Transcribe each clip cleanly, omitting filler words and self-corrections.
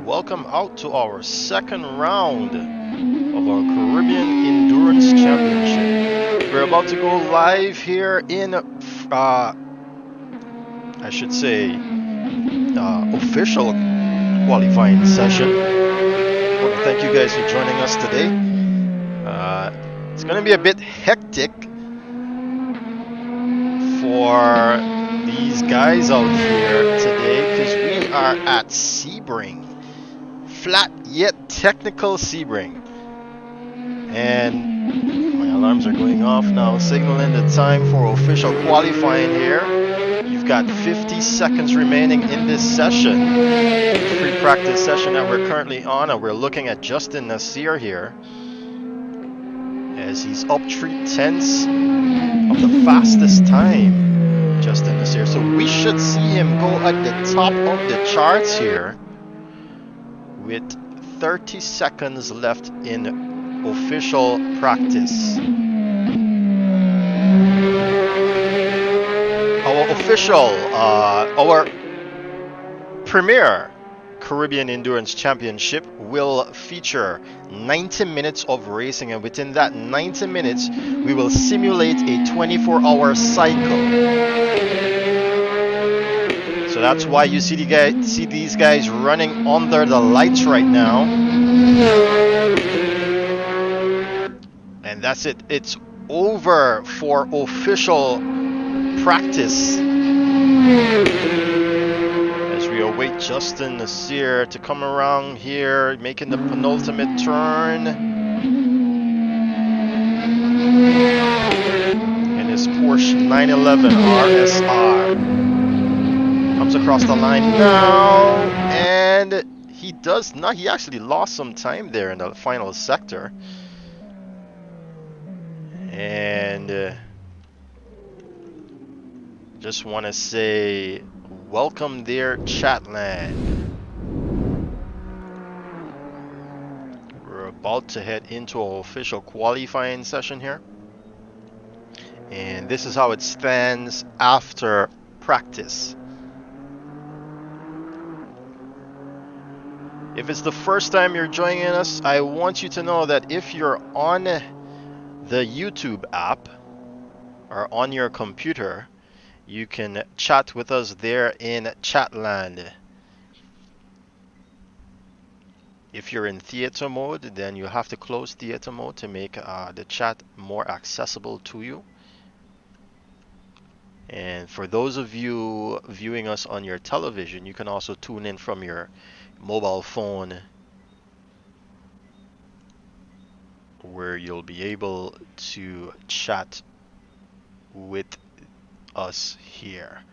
Welcome out to our second round of our Caribbean Endurance Championship. We're about to go live here in, I should say, official qualifying session. I want to thank you guys for joining us today. It's going to be a bit hectic for these guys out here today because we are at Sebring. Flat yet technical Sebring. And my alarms are going off now, signaling the time for official qualifying here. You've got 50 seconds remaining in this session, free practice session that we're currently on, and we're looking at Justin Nasseir here as he's up 3/10 of the fastest time, Justin Nasseir. So we should see him go at the top of the charts here with 30 seconds left in official practice. Our official, our premier Caribbean Endurance Championship will feature 90 minutes of racing, and within that 90 minutes we will simulate a 24-hour cycle. So that's why you see these guys running under the lights right now. And that's it. It's over for official practice as we await Justin Nasseir to come around here, making the penultimate turn in his Porsche 911 RSR. Comes across the line now, and he does not. He actually lost some time there in the final sector. And just want to say welcome there, Chatland. We're about to head into our official qualifying session here. And this is how it stands after practice. If it's the first time you're joining us, I want you to know that if you're on the YouTube app or on your computer, you can chat with us there in Chatland. If you're in theater mode, then you have to close theater mode to make the chat more accessible to you. And for those of you viewing us on your television, you can also tune in from your mobile phone, where you'll be able to chat with us here.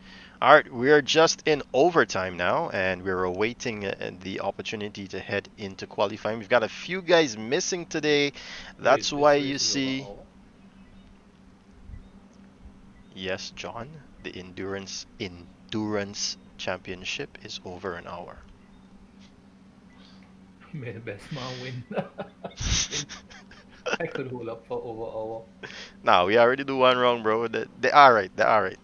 All right, we are just in overtime now, and we're awaiting the opportunity to head into qualifying. We've got a few guys missing today. That's why you see... Yes, John, the Endurance Championship is over an hour. May the best man win. I could hold up for over an hour. Nah, we already do one wrong, bro. They are right. They are right.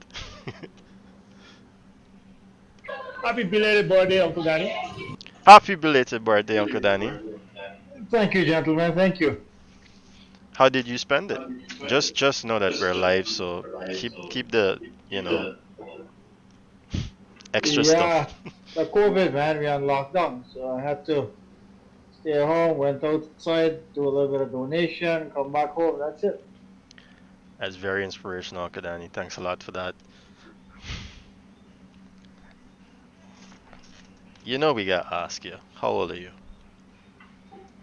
Happy belated birthday, Uncle Danny. Happy belated birthday, Uncle Danny. Thank you, gentlemen. Thank you. How did you spend it? Just know that we're live, so keep the, you know, extra stuff. The COVID, man, we on lockdown, so I had to stay at home, went outside, do a little bit of donation, come back home, that's it. That's very inspirational, Uncle Danny. Thanks a lot for that. You know we gotta ask you, how old are you?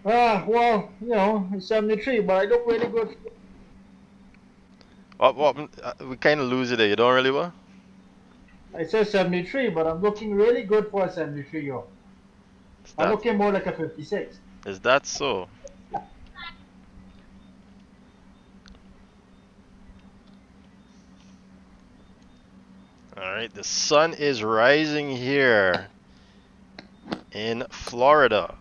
Well, you know, I'm 73, but I look really good. We kind of lose it there. You don't really what? I said 73, but I'm looking really good for a 73-year-old. I'm looking more like a 56. Is that so? Alright, the sun is rising here in Florida.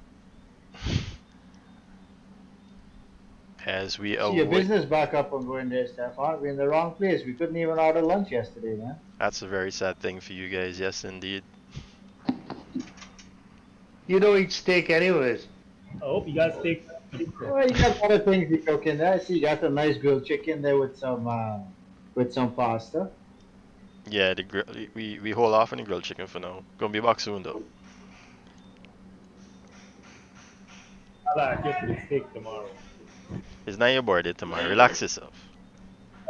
As we see your business back up and going there, Stefan. We're in the wrong place. We couldn't even order lunch yesterday, man. That's a very sad thing for you guys, yes indeed. You don't eat steak anyways. Oh, you got steak. Well, you got other things you cook in there. I see you got a nice grilled chicken there with some pasta. Yeah, we hold off on the grilled chicken for now. Gonna be back soon though. I'll get to the steak tomorrow. It's not your birthday tomorrow. Relax yourself.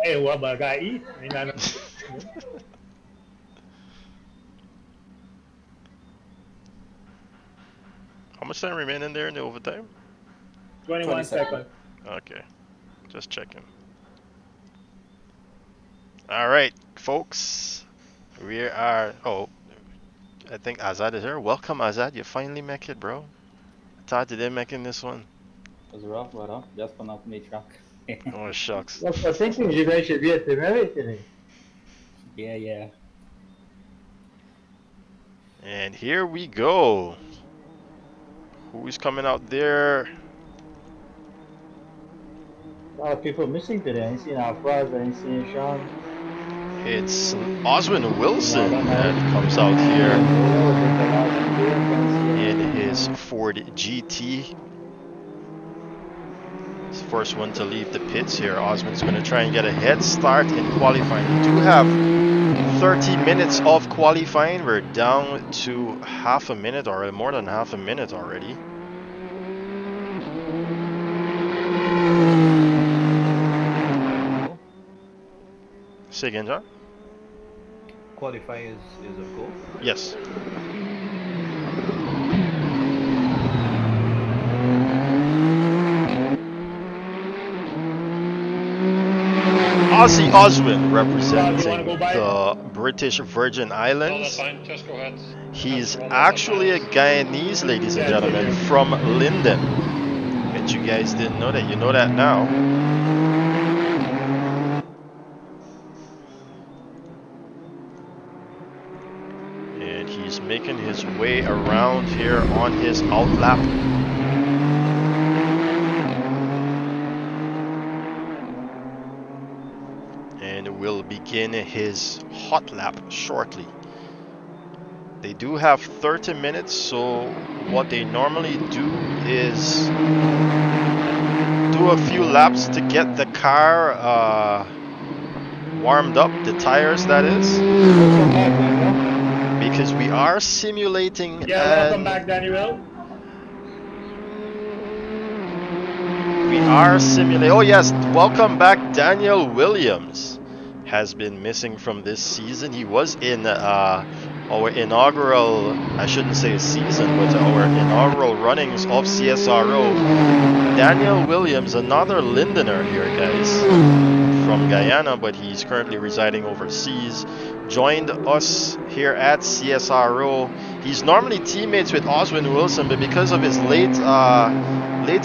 Hey, what about I gotta eat? How much time remaining there in the overtime? 21 seconds. Okay, just checking. All right, folks, we are. Oh, I think Azaad is here. Welcome, Azaad. You finally make it, bro. I thought you didn't make it in this one. It was rough, but just gonna me truck. Oh shucks. Well, I think you guys should be at the marriage today. Yeah. And here we go. Who's coming out there? A lot of people missing today. I ain't seen Alfred, I ain't seen Sean. It's Oswyne Wilson that comes out here in his Ford GT. He's the first one to leave the pits here. Oswyne's going to try and get a head start in qualifying. We do have 30 minutes of qualifying. We're down to half a minute or more than half a minute already. Say again, John? Qualifying is a goal? Yes. Aussie Oswyne representing the British Virgin Islands. Just go ahead. He's actually a Guyanese, ladies and gentlemen, from Linden. Bet you guys didn't know that. You know that now. And he's making his way around here on his outlap. And will begin his hot lap shortly. They do have 30 minutes, so what they normally do is do a few laps to get the car warmed up, the tires that is, Welcome back, Daniel. because we are simulating Welcome back, Daniel. Oh yes, welcome back. Daniel Williams has been missing from this season. He was in our inaugural, I shouldn't say season, but our inaugural runnings of CSRO. Daniel Williams, another Lindoner here, guys, from Guyana, but he's currently residing overseas, joined us here at CSRO. He's normally teammates with Oswyne Wilson, but because of his late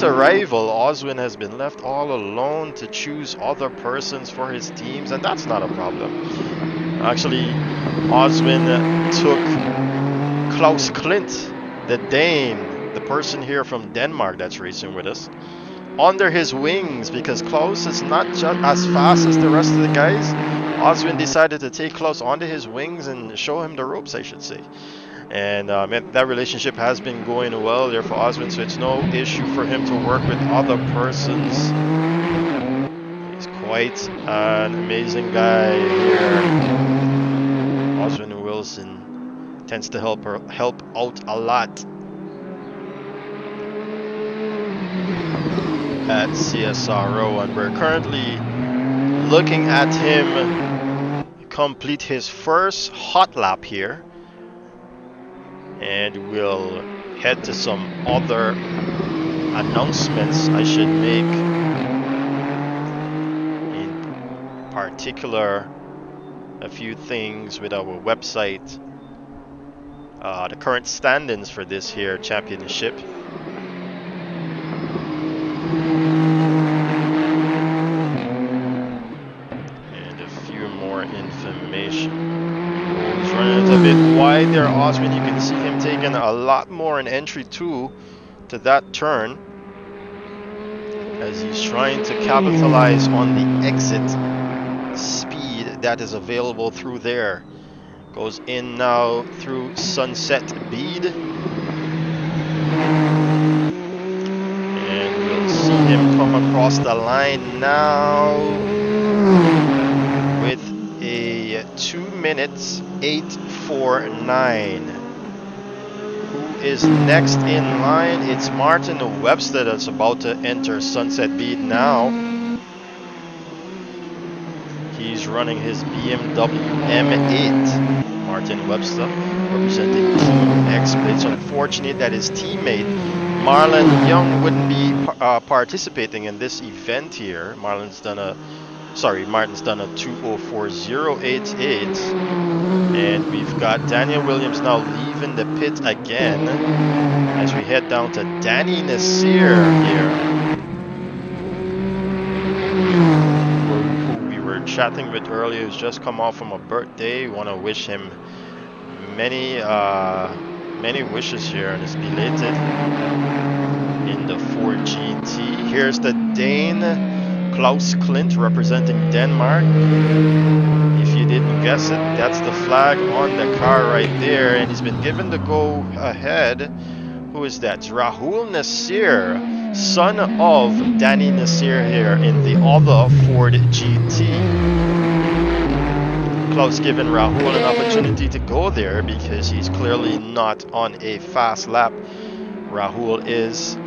arrival, Oswyne has been left all alone to choose other persons for his teams, and that's not a problem. Actually, Oswyne took Klaus Klint, the Dane, the person here from Denmark that's racing with us, under his wings, because Klaus is not just as fast as the rest of the guys. Oswyne decided to take Klaus under his wings and show him the ropes, I should say. And that relationship has been going well there for Oswyne, so it's no issue for him to work with other persons. He's quite an amazing guy here. Oswyne Wilson tends to help out a lot at CSRO, and we're currently looking at him complete his first hot lap here. And we'll head to some other announcements I should make. In particular, a few things with our website. The current stand-ins for this here championship. And a few more information. He's running it a bit wide there, Oswyne. You can see him taking a lot more in entry 2 to that turn, as he's trying to capitalize on the exit speed that is available through there. Goes in now through Sunset Bead, and we'll see him come across the line now with a 2 minutes 8:49. Who is next in line? It's Martin Webster that's about to enter Sunset Bead now. He's running his BMW M8. Martin Webster representing Team Xplay. It's unfortunate that his teammate Marlon Young wouldn't be participating in this event here. Martin's done a 2:04.088, and we've got Daniel Williams now leaving the pit again as we head down to Danny Nasseir here, who we were chatting with earlier, who's just come off from a birthday. We want to wish him many wishes here, and it's belated in the 4GT. Here's the Dane, Klaus Klint, representing Denmark. If you didn't guess it, that's the flag on the car right there, and he's been given the go ahead. Who is that? It's Rahul Nasseir, son of Danny Nasseir here in the other Ford GT. Klaus giving Rahul an opportunity to go there because he's clearly not on a fast lap. Rahul is,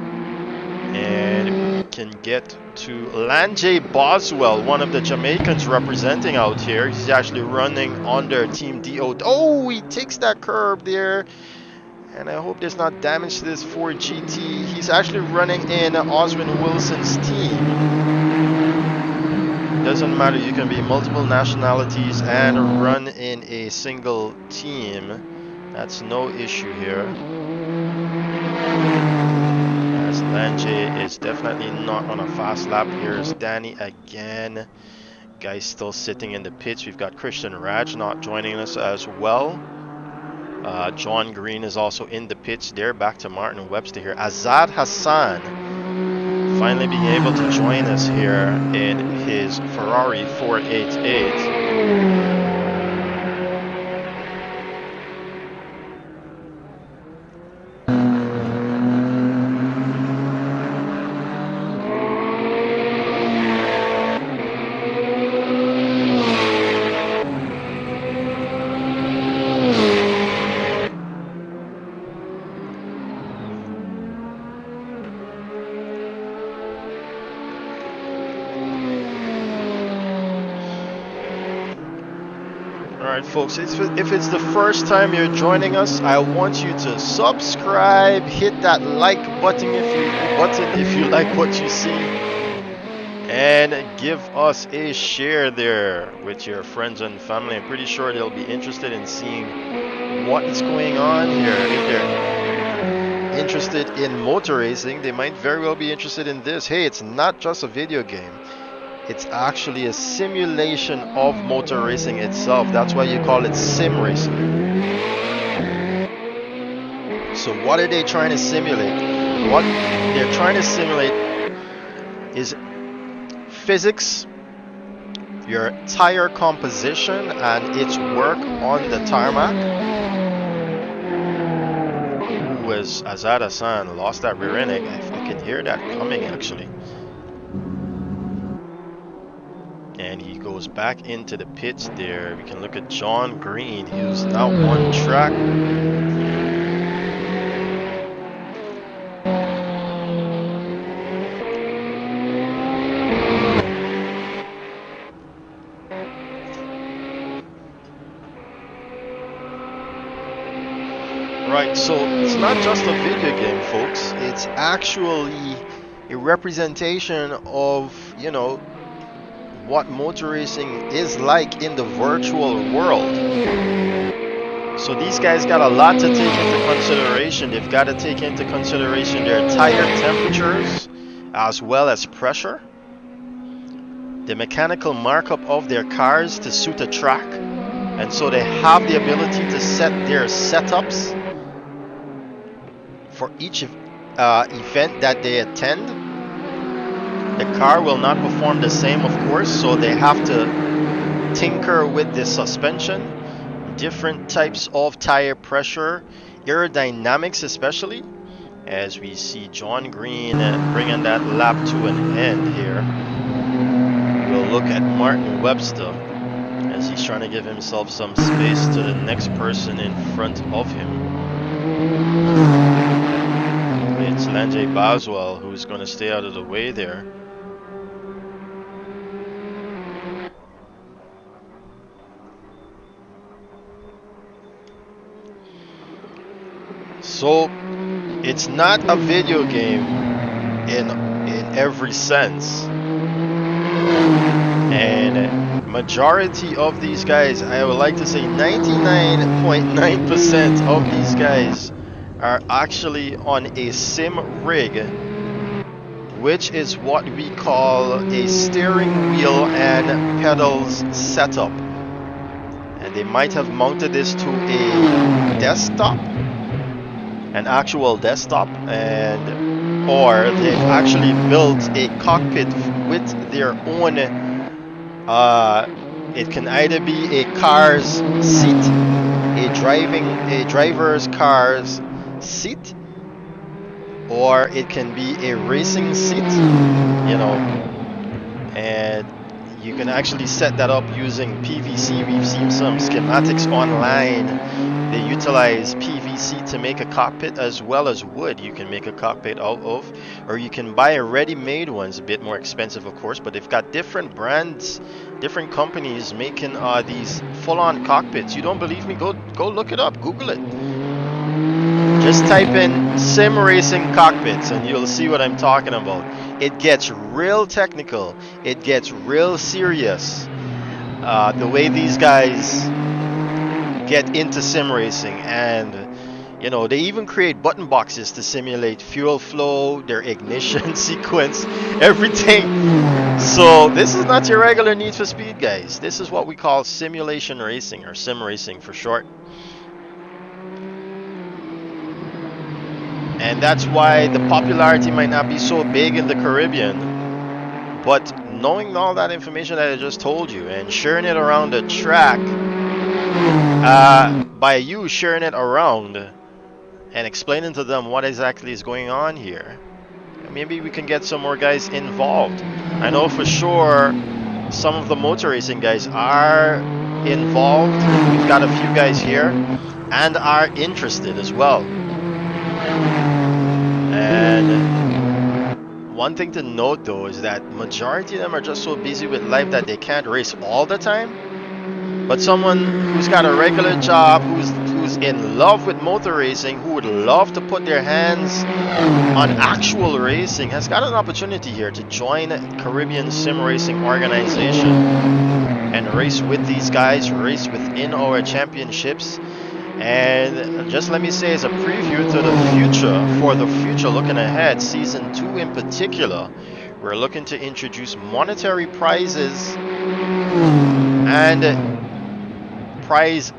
and we can get to Lanjay Boswell, one of the Jamaicans representing out here. He's actually running under Team DO. Oh, he takes that curb there, and I hope there's not damage to this Ford GT. He's actually running in Oswyne Wilson's team. Doesn't matter, you can be multiple nationalities and run in a single team. That's no issue here. As Lanjay is definitely not on a fast lap. Here's Danny again. Guys still sitting in the pits. We've got Christian Raj not joining us as well. John Green is also in the pits there. Back to Martin Webster here. Azaad Hassan finally being able to join us here in his Ferrari 488. Alright folks, if it's the first time you're joining us, I want you to subscribe, hit that like button if you like what you see, and give us a share there with your friends and family. I'm pretty sure they'll be interested in seeing what is going on here. If they're interested in motor racing, they might very well be interested in this. Hey, it's not just a video game. It's actually a simulation of motor racing itself. That's why you call it sim racing. So what are they trying to simulate? What they're trying to simulate is physics, your tire composition and its work on the tarmac. Ooh, as Azaad Hassan lost that rear end, I can hear that coming actually. And he goes back into the pits there. We can look at John Green, who's now on track. Right, so it's not just a video game, folks. It's actually a representation of, you know, what motor racing is like in the virtual world. So these guys got a lot to take into consideration. They've got to take into consideration their tire temperatures as well as pressure, the mechanical markup of their cars to suit a track, and so they have the ability to set their setups for each event that they attend. The car will not perform the same, of course, so they have to tinker with the suspension, different types of tire pressure, aerodynamics especially, as we see John Green bringing that lap to an end here. We'll look at Martin Webster as he's trying to give himself some space to the next person in front of him. It's Lanjay Boswell who's going to stay out of the way there. So it's not a video game in every sense, and majority of these guys, I would like to say 99.9% of these guys are actually on a sim rig, which is what we call a steering wheel and pedals setup, and they might have mounted this to a desktop, an actual desktop, and or they've actually built a cockpit with their own it can either be a car's seat, a driver's car's seat, or it can be a racing seat, you know, and you can actually set that up using PVC. We've seen some schematics online. They utilize PVC to make a cockpit, as well as wood you can make a cockpit out of, or you can buy a ready-made ones, a bit more expensive of course, but they've got different brands, different companies making these full-on cockpits. You don't believe me? Go look it up, Google it. Just type in sim racing cockpits and you'll see what I'm talking about. It gets real technical, it gets real serious, the way these guys get into sim racing. And you know, they even create button boxes to simulate fuel flow, their ignition sequence, everything. So this is not your regular Need for Speed, guys. This is what we call simulation racing, or sim racing for short. And that's why the popularity might not be so big in the Caribbean. But knowing all that information that I just told you and sharing it around the track, by you sharing it around and explaining to them what exactly is going on here, maybe we can get some more guys involved. I know for sure some of the motor racing guys are involved. We've got a few guys here and are interested as well. And one thing to note though is that majority of them are just so busy with life that they can't race all the time. but someone who's got a regular job, who's in love with motor racing, who would love to put their hands on actual racing, has got an opportunity here to join Caribbean Sim Racing Organization and race with these guys, race within our championships. And just let me say, as a preview to the future, for the future looking ahead, season 2 in particular, we're looking to introduce monetary prizes and prize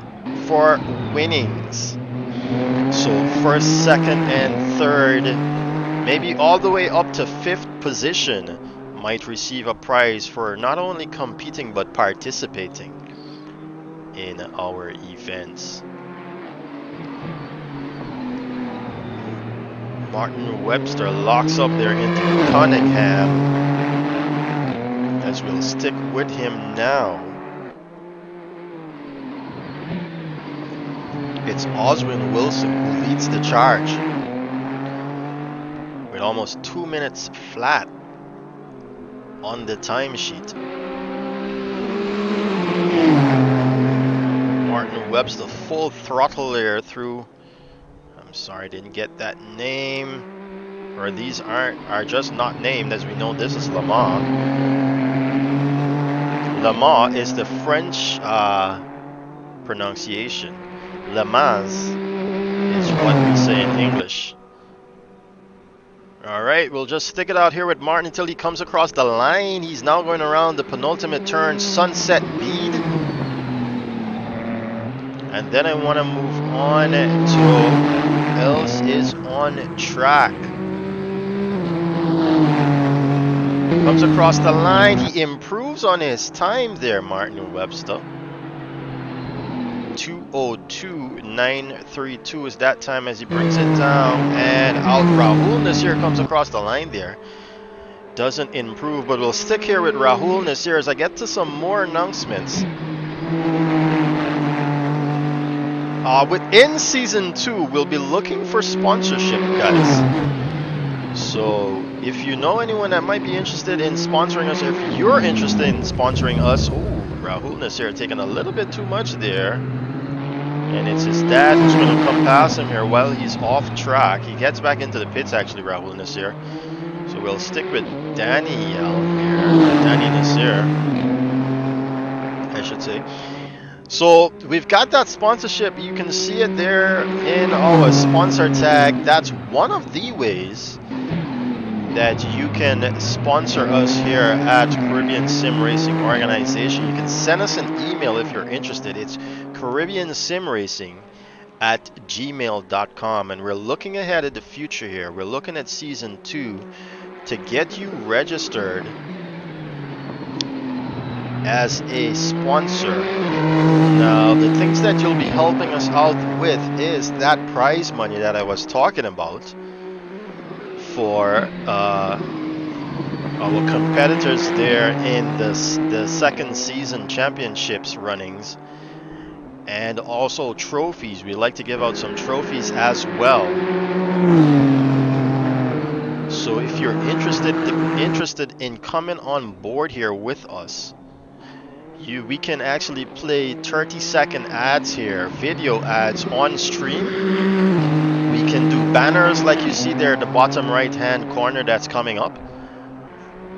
for winnings. So first, second, and third, maybe all the way up to 5th position, might receive a prize for not only competing but participating in our events. Martin Webster locks up there into Cunningham, as we'll stick with him now. It's Oswyne Wilson who leads the charge with almost 2 minutes flat on the timesheet. Martin Webster full throttle there through. I'm sorry, didn't get that name. Or these are just not named, as we know this is Le Mans. Le Mans is the French pronunciation. Le Mans is what we say in English. Alright, we'll just stick it out here with Martin until he comes across the line. He's now going around the penultimate turn, Sunset Bead. And then I want to move on to who else is on track. Comes across the line, he improves on his time there, Martin Webster. 2:02.932 is that time as he brings it down, and out Rahul Nasseir comes across the line there. Doesn't improve, but we'll stick here with Rahul Nasseir as I get to some more announcements. Within season 2, we'll be looking for sponsorship, guys. So if you know anyone that might be interested in sponsoring us, if you're interested in sponsoring us, Rahul Nasseir taking a little bit too much there. And it's his dad who's going to come past him here while he's off track. He gets back into the pits, actually, Rahul Nasseir. So we'll stick with Daniel here. Danny Nasseir, I should say. So we've got that sponsorship. You can see it there in our sponsor tag. That's one of the ways that you can sponsor us here at Caribbean Sim Racing Organization. You can send us an email if you're interested. It's caribbeansimracing@gmail.com, and we're looking ahead at the future here. We're looking at season 2 to get you registered as a sponsor. Now, the things that you'll be helping us out with is that prize money that I was talking about for our competitors there in the second season championships runnings, and also trophies. We like to give out some trophies as well. So if you're interested in coming on board here with us, we can actually play 30-second ads here, video ads on stream. We can do banners like you see there at the bottom right hand corner that's coming up.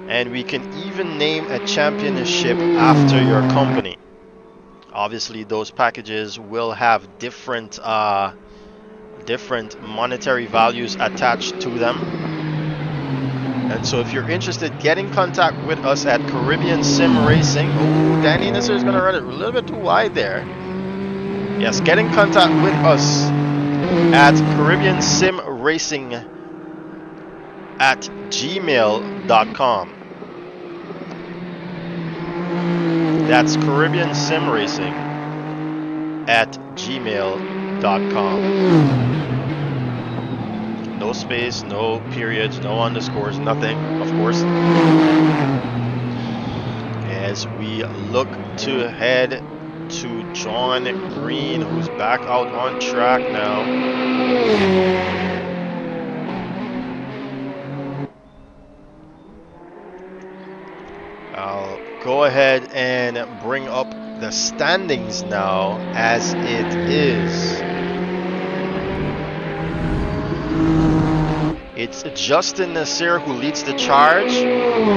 And we can even name a championship after your company. Obviously those packages will have different monetary values attached to them. And so if you're interested, get in contact with us at Caribbean Sim Racing. Oh, Danny Nasseir is going to run it a little bit too wide there. Yes, get in contact with us at Caribbean Sim Racing at gmail.com. That's Caribbean Sim Racing at gmail.com. No space, no periods, no underscores, nothing, of course. As we look to head to John Green, who's back out on track now. I'll go ahead and bring up the standings now as it is. It's Justin Nasseir who leads the charge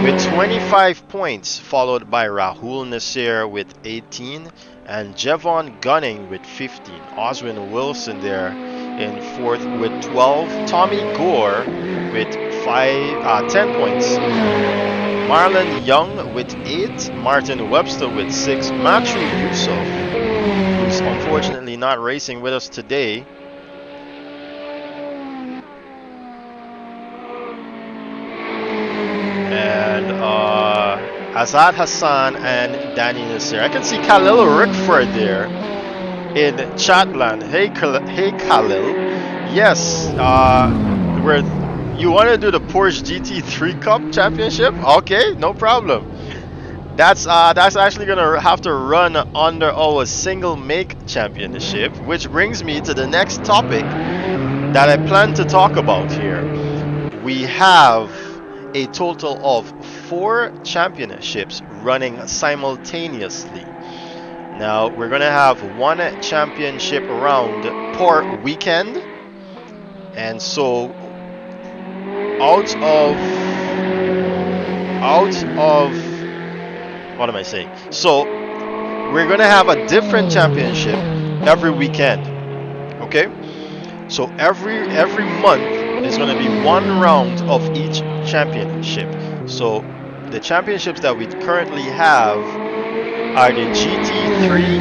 with 25 points, followed by Rahul Nasseir with 18 and Jevon Gunning with 15. Oswyne Wilson there in 4th with 12. Tommi Gore with 10 points. Marlon Young with 8. Martin Webster with 6. Matthew Yusuf, who's unfortunately not racing with us today, and Azaad, Hassan, and Danny Nasseir. I can see Khalil Rickford there in Chatland. Hey, Khalil. Yes, you want to do the Porsche GT3 Cup Championship? Okay, no problem. That's actually gonna have to run under our single make championship, which brings me to the next topic that I plan to talk about here. We have a total of 4 championships running simultaneously. Now we're gonna have 1 championship round per weekend, and so out of what am I saying? So we're gonna have a different championship every weekend. Okay, so every month there's gonna be 1 round of each championship. So the championships that we currently have are the GT3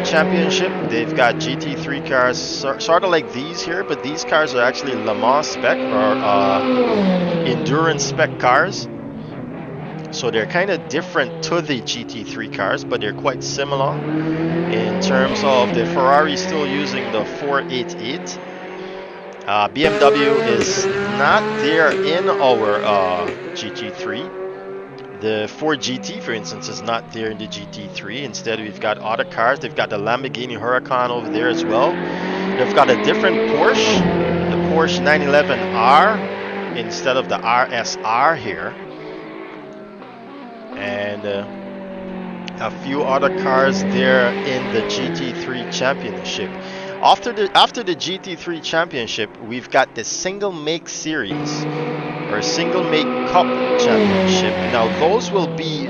championship. They've got GT3 cars, sort of like these here, but these cars are actually Le Mans spec or endurance spec cars. So they're kind of different to the GT3 cars, but they're quite similar in terms of the Ferrari still using the 488. BMW is not there in our GT3. The 4GT, for instance, is not there in the GT3. Instead, we've got other cars. They've got the Lamborghini Huracan over there as well. They've got a different Porsche, the Porsche 911R, instead of the RSR here. And a few other cars there in the GT3 Championship. After the GT3 Championship, we've got the Single Make Series or Single Make Cup Championship. Now those will be,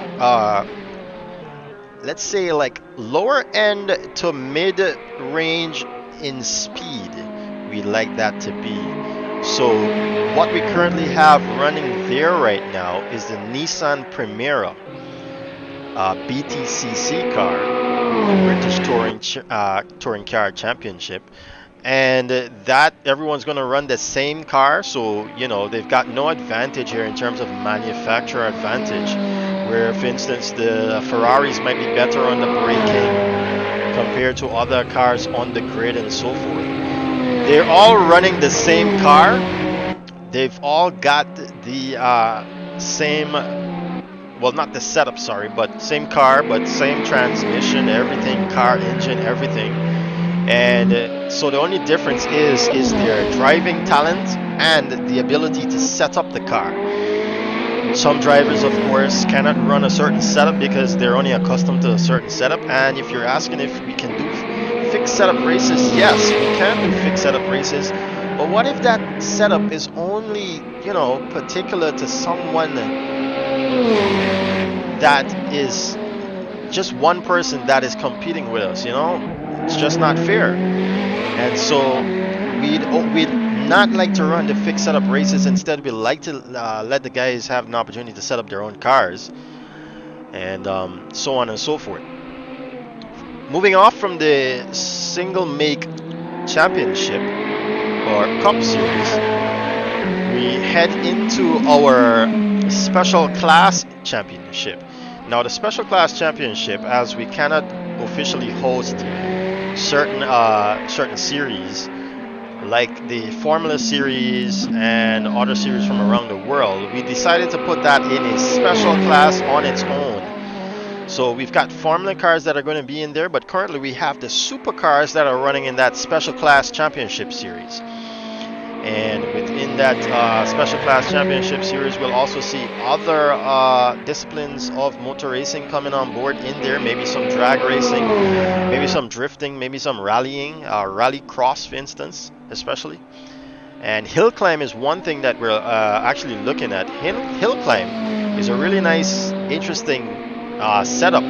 let's say, like lower end to mid range in speed. We'd like that to be. So what we currently have running there right now is the Nissan Primera BTCC car, British Touring Car Championship, and that everyone's going to run the same car. So you know they've got no advantage here in terms of manufacturer advantage, where for instance the Ferraris might be better on the braking compared to other cars on the grid and so forth. They're all running the same car. They've all got the same, well, not the setup, sorry, but same car, but same transmission, everything, car, engine, everything. And so the only difference is their driving talent and the ability to set up the car. Some drivers, of course, cannot run a certain setup because they're only accustomed to a certain setup. And if you're asking if we can do fixed setup races, yes, we can do fixed setup races. But what if that setup is only, you know, particular to someone that is just one person that is competing with us, you know? It's just not fair. And so we'd not like to run the fixed setup races. Instead, we like to let the guys have an opportunity to set up their own cars, and so on and so forth. Moving off from the single make championship or cup series, we head into our special class championship. Now the special class championship, as we cannot officially host certain series like the Formula Series and other series from around the world, we decided to put that in a special class on its own. So we've got Formula cars that are going to be in there, but currently we have the supercars that are running in that special class championship series. And within that special class championship series, we'll also see other disciplines of motor racing coming on board in there. Maybe some drag racing, maybe some drifting, maybe some rallying, rally cross, for instance, especially. And hill climb is one thing that we're actually looking at. Hill climb is a really nice, interesting setup.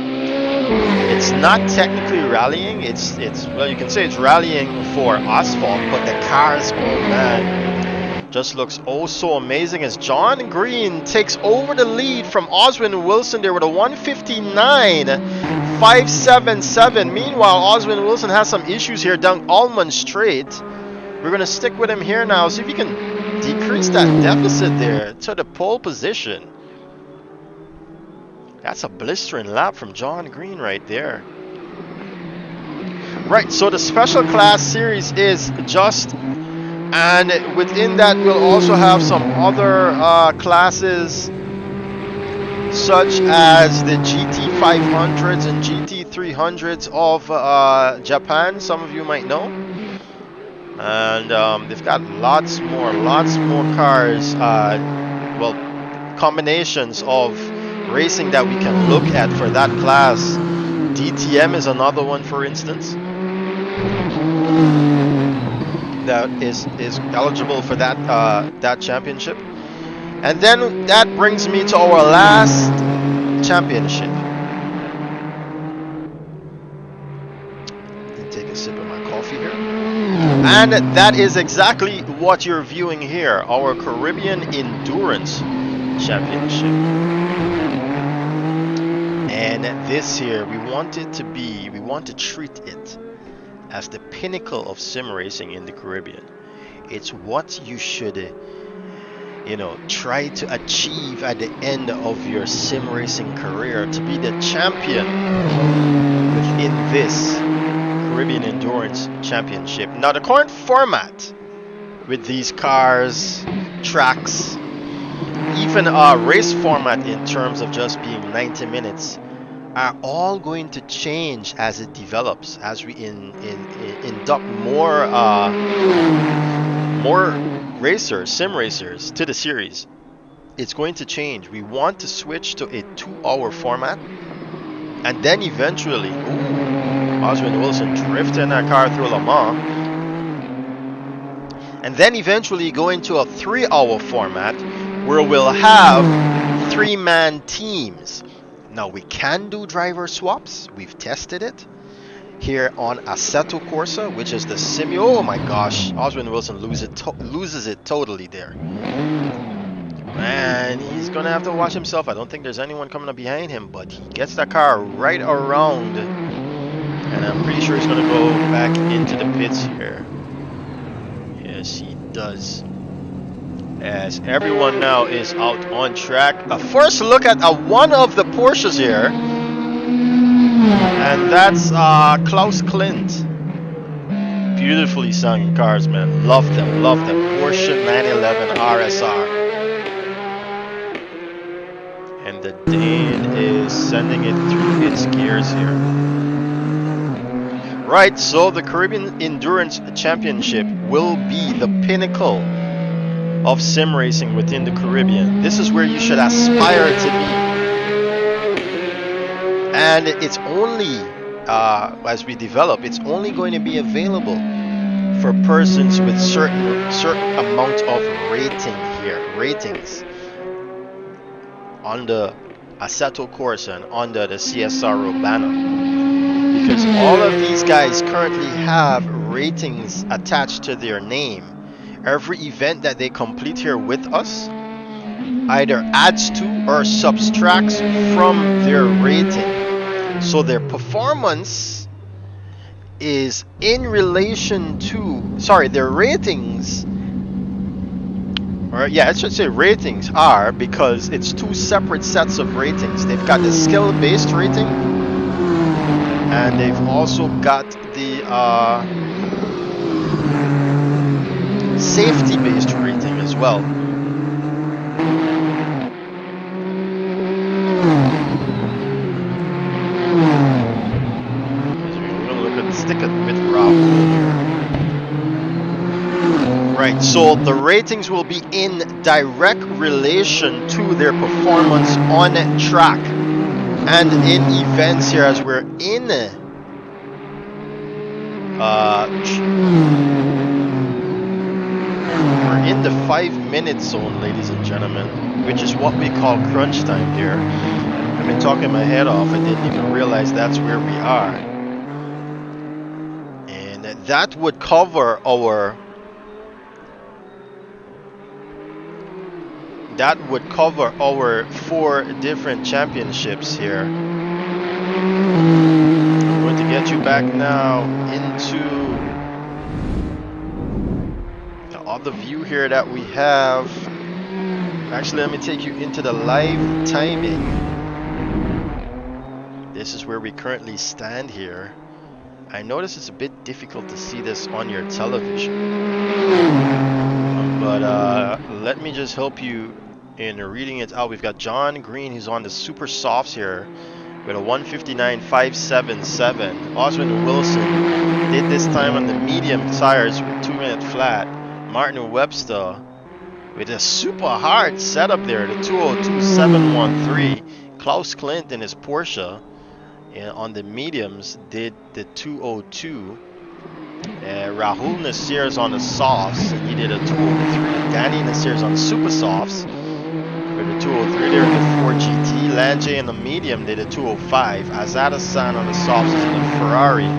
It's not technically rallying. It's well, you can say it's rallying for asphalt, but the cars, oh man, just looks oh so amazing as John Green takes over the lead from Oswyne Wilson there with a 159.577. Meanwhile, Oswyne Wilson has some issues here down Almond Straight. We're gonna stick with him here now, see if he can decrease that deficit there to the pole position. That's a blistering lap from John Green right there. Right, so the special class series is just, and within that we'll also have some other classes such as the GT500s and GT300s of Japan, some of you might know. And they've got lots more cars, well, combinations of racing that we can look at for that class. DTM is another one, for instance, that is eligible for that that championship. And then that brings me to our last championship. Take a sip of my coffee here. And that is exactly what you're viewing here, our Caribbean Endurance Championship. And this here, we want to treat it as the pinnacle of sim racing in the Caribbean. It's what you should, try to achieve at the end of your sim racing career, to be the champion within this Caribbean Endurance Championship. Now, the current format with these cars, tracks, even a race format in terms of just being 90 minutes are all going to change as it develops, as we induct more sim racers to the series. It's going to change. We want to switch to a 2-hour format, and then eventually, Oswyne Wilson drifting that car through Le Mans, and then eventually go into a 3-hour format where we'll have 3-man teams. Now, we can do driver swaps. We've tested it here on Assetto Corsa, which is the simu. Oh my gosh, Oswyne Wilson loses it totally there. And he's gonna have to watch himself. I don't think there's anyone coming up behind him, but he gets that car right around, and I'm pretty sure he's gonna go back into the pits here. Yes, he does. As everyone now is out on track. A first look at one of the Porsches here, and that's Klaus Klint. Beautifully sung cars, man. Love them, love them. Porsche 911 RSR. And the Dane is sending it through its gears here. Right, so the Caribbean Endurance Championship will be the pinnacle of sim racing within the Caribbean. This is where you should aspire to be. And it's only, as we develop, it's only going to be available for persons with certain amount of ratings under Assetto Corsa and under the CSRO banner. Because all of these guys currently have ratings attached to their name. Every event that they complete here with us either adds to or subtracts from their rating. So their performance is in relation to, their ratings, or I should say ratings are, because it's two separate sets of ratings. They've got the skill-based rating, and they've also got the safety-based rating as well. We're gonna stick it with Rahul here. Right, so the ratings will be in direct relation to their performance on track and in events here as we're in we're in the 5-minute zone, ladies and gentlemen, which is what we call crunch time here. I've been talking my head off. I didn't even realize that's where we are. And that would cover our four different championships here. I'm going to get you back now into the other view here that we have. Actually, let me take you into the live timing. This is where we currently stand here. I notice it's a bit difficult to see this on your television, but let me just help you in reading it out. We've got John Green, who's on the super softs here with a 1:59.577. Oswyne Wilson did this time on the medium tires with 2-minute flat. Martin Webster with a super hard setup there, the 2:02.713. Klaus Klint in his Porsche on the mediums did the 2:02. Rahul Nasseir is on the softs, and he did a 2:03. Danny Nasseir is on the super softs with a 2:03 there in the 4GT. Lange in the medium did a 2:05. Azaad Hassan on the softs in the Ferrari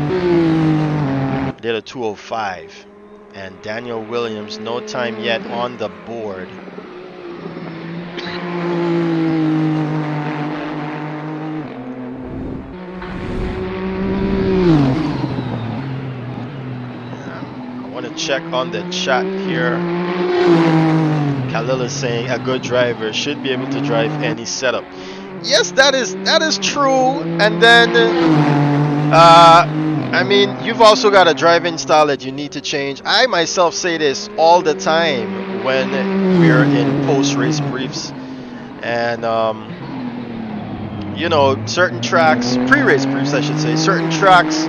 did a 2:05. And Daniel Williams, no time yet on the board. I want to check on the chat here. Khalil is saying a good driver should be able to drive any setup. Yes, that is true. And then I mean, you've also got a driving style that you need to change. I myself say this all the time when we're in post-race briefs. And, you know, certain tracks, pre-race briefs I should say, certain tracks,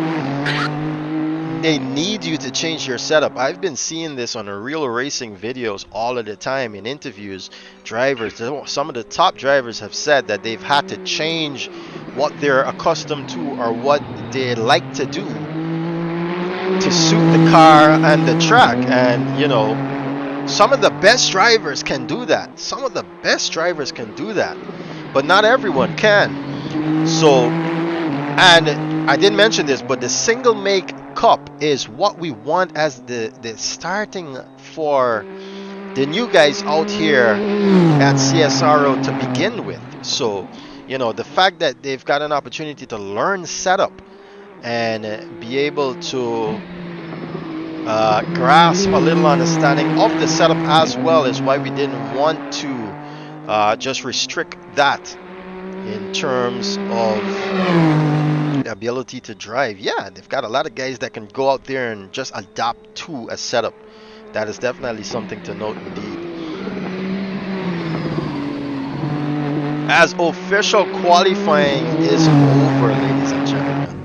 they need you to change your setup. I've been seeing this on real racing videos all of the time in interviews. Drivers, some of the top drivers have said that they've had to change what they're accustomed to or what they like to do to suit the car and the track. And you know, some of the best drivers can do that. Some of the best drivers can do that, but not everyone can. So, and I didn't mention this, but the single make cup is what we want as the starting for the new guys out here at CSRO to begin with. So, you know, the fact that they've got an opportunity to learn setup and be able to grasp a little understanding of the setup as well is why we didn't want to just restrict that in terms of the ability to drive. Yeah, they've got a lot of guys that can go out there and just adapt to a setup. That is definitely something to note indeed. As official qualifying is over, ladies and gentlemen,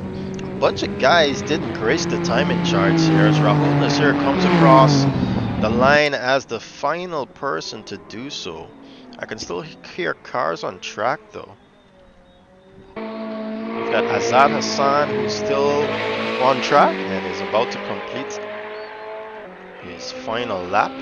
a bunch of guys didn't grace the timing charts here as Rahul Nasseir comes across the line as the final person to do so. I can still hear cars on track though. We've got Azaad Hassan, who's still on track and is about to complete his final lap.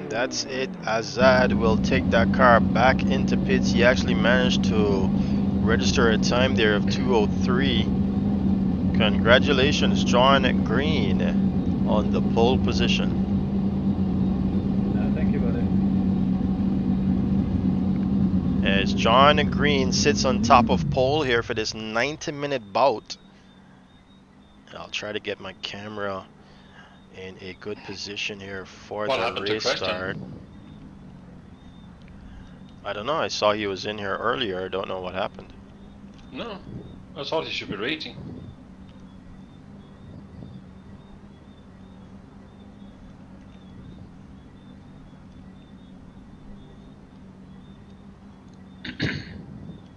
That's it. Azaad will take that car back into pits. He actually managed to register a time there of 2:03. Congratulations, John Green, on the pole position. Thank you, buddy. As John Green sits on top of pole here for this 90-minute bout. I'll try to get my camera in a good position here for What the happened to race start. Christian? I don't know. I saw he was in here earlier. I don't know what happened. No, I thought he should be racing.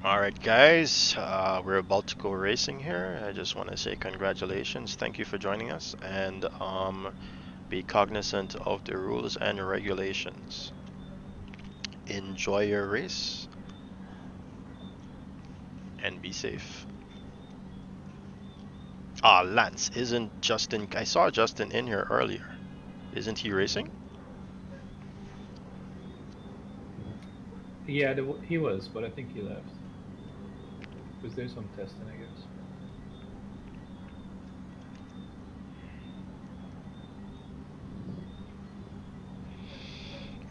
Alright guys, we're about to go racing here. I just want to say congratulations, thank you for joining us, and be cognizant of the rules and regulations. Enjoy your race and be safe. Ah, Lance, isn't Justin, I saw Justin in here earlier. Isn't he racing? Yeah, he was, but I think he left. Because there's some testing, I guess.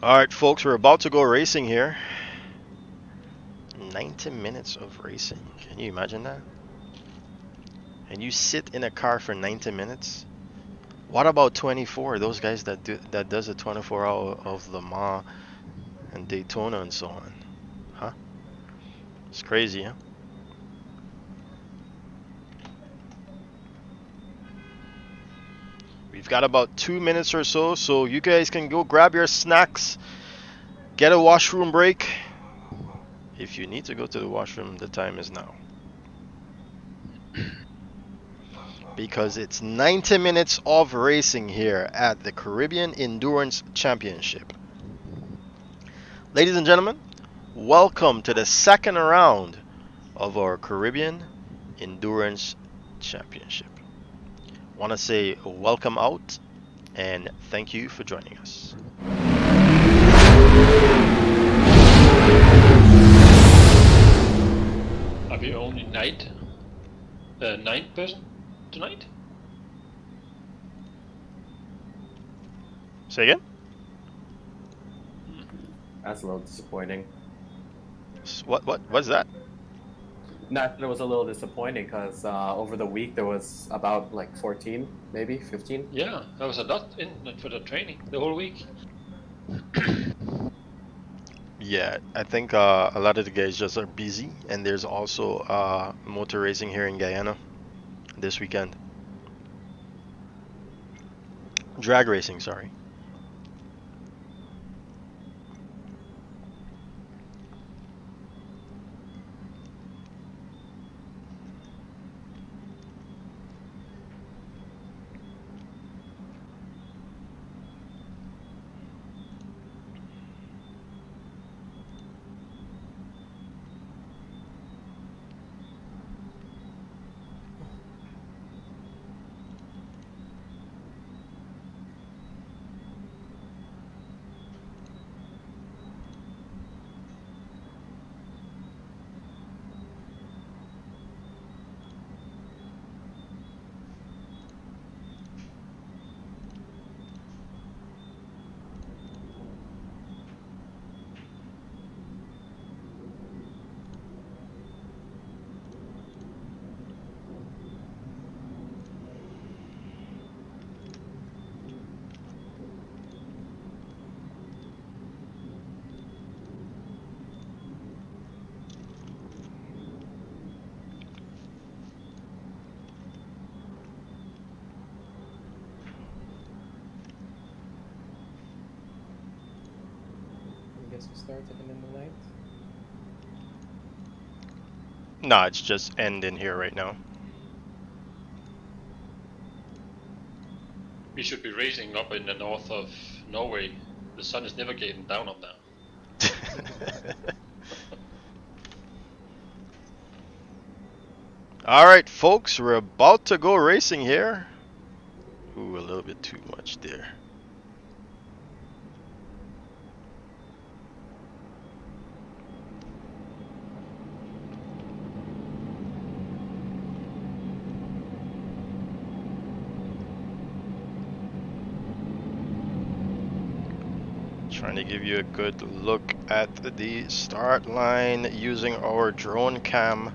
Alright folks, we're about to go racing here. 90 minutes of racing, can you imagine that? And you sit in a car for 90 minutes? What about 24? Those guys that does a 24-hour of Le Mans and Daytona and so on. Huh? It's crazy, huh? We've got about 2 minutes or so, so you guys can go grab your snacks, get a washroom break. If you need to go to the washroom, the time is now. Because it's 90 minutes of racing here at the Caribbean Endurance Championship. Ladies and gentlemen, welcome to the second round of our Caribbean Endurance Championship. Want to say welcome out and thank you for joining us. Are we only ninth person tonight? Say again? That's a little disappointing. What's that? That was a little disappointing because over the week there was about like 14, maybe 15. Yeah, there was a lot in for the training the whole week. Yeah, I think a lot of the guys just are busy, and there's also motor racing here in Guyana this weekend. Drag racing, sorry. I guess we start at the end of the night. Nah, it's just ending here right now. We should be racing up in the north of Norway. The sun is never getting down up there. Alright folks, we're about to go racing here. Ooh, a little bit too much there. Trying to give you a good look at the start line using our drone cam.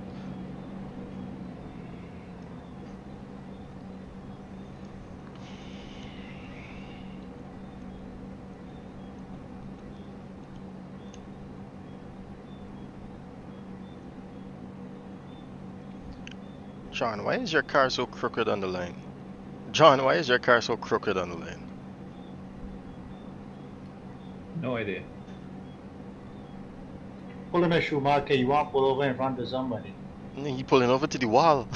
John, why is your car so crooked on the lane? John, why is your car so crooked on the lane? No idea. Pulling a Schumacher, you want to pull over in front of somebody. He pulling over to the wall.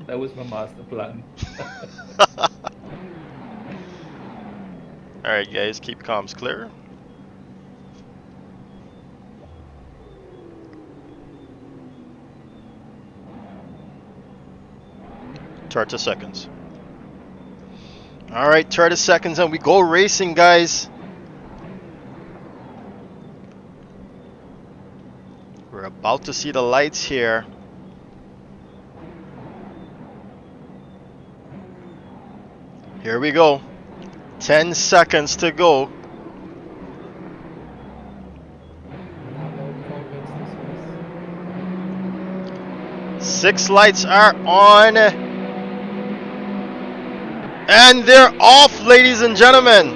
That was my master plan. Alright guys, keep comms clear. Turn to seconds. Alright, 30 seconds and we go racing, guys. We're about to see the lights here. Here we go. 10 seconds to go. Six lights are on. And they're off, ladies and gentlemen.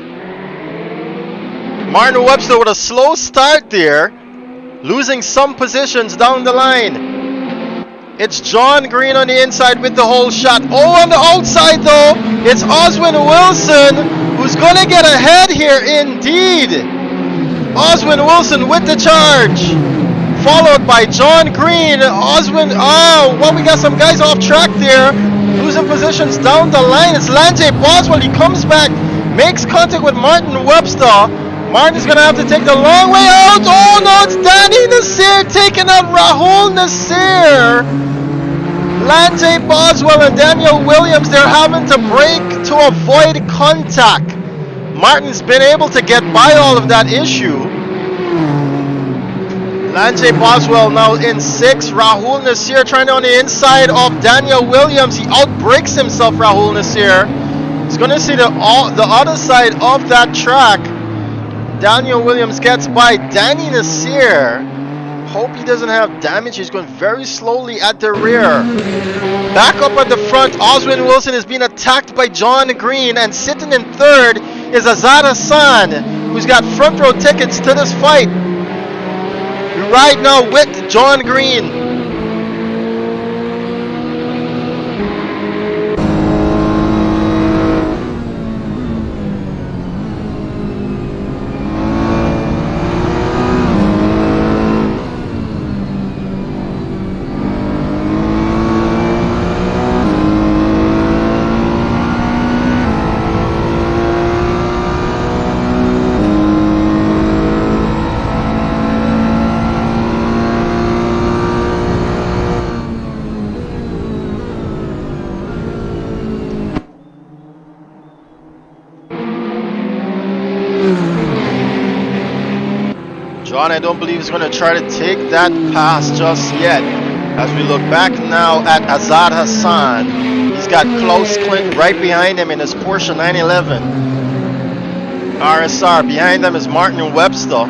Marlon Webster with a slow start there, losing some positions down the line. It's John Green on the inside with the whole shot. Oh, on the outside though, it's Oswyne Wilson who's gonna get ahead here indeed. Oswyne Wilson with the charge, followed by John Green. Oswyne, oh, well, we got some guys off track there, losing positions down the line. It's Lance Boswell. He comes back, makes contact with Marlon Webster. Martin's gonna have to take the long way out. Oh no, it's Danny Nasseir taking out Rahul Nasseir. Lance Boswell and Daniel Williams, they're having to brake to avoid contact. Martin's been able to get by all of that issue. Lance Boswell now in 6. Rahul Nasseir trying on the inside of Daniel Williams. He outbreaks himself, Rahul Nasseir. He's going to see the other side of that track. Daniel Williams gets by Danny Nasseir. Hope he doesn't have damage. He's going very slowly at the rear. Back up at the front, Oswyne Wilson is being attacked by John Green. And sitting in 3rd is Azaad Hassan, who's got front row tickets to this fight. We ride now with John Green. John, I don't believe he's going to try to take that pass just yet. As we look back now at Azaad Hassan, he's got Klaus Clint right behind him in his Porsche 911. RSR behind them is Marlon Webster.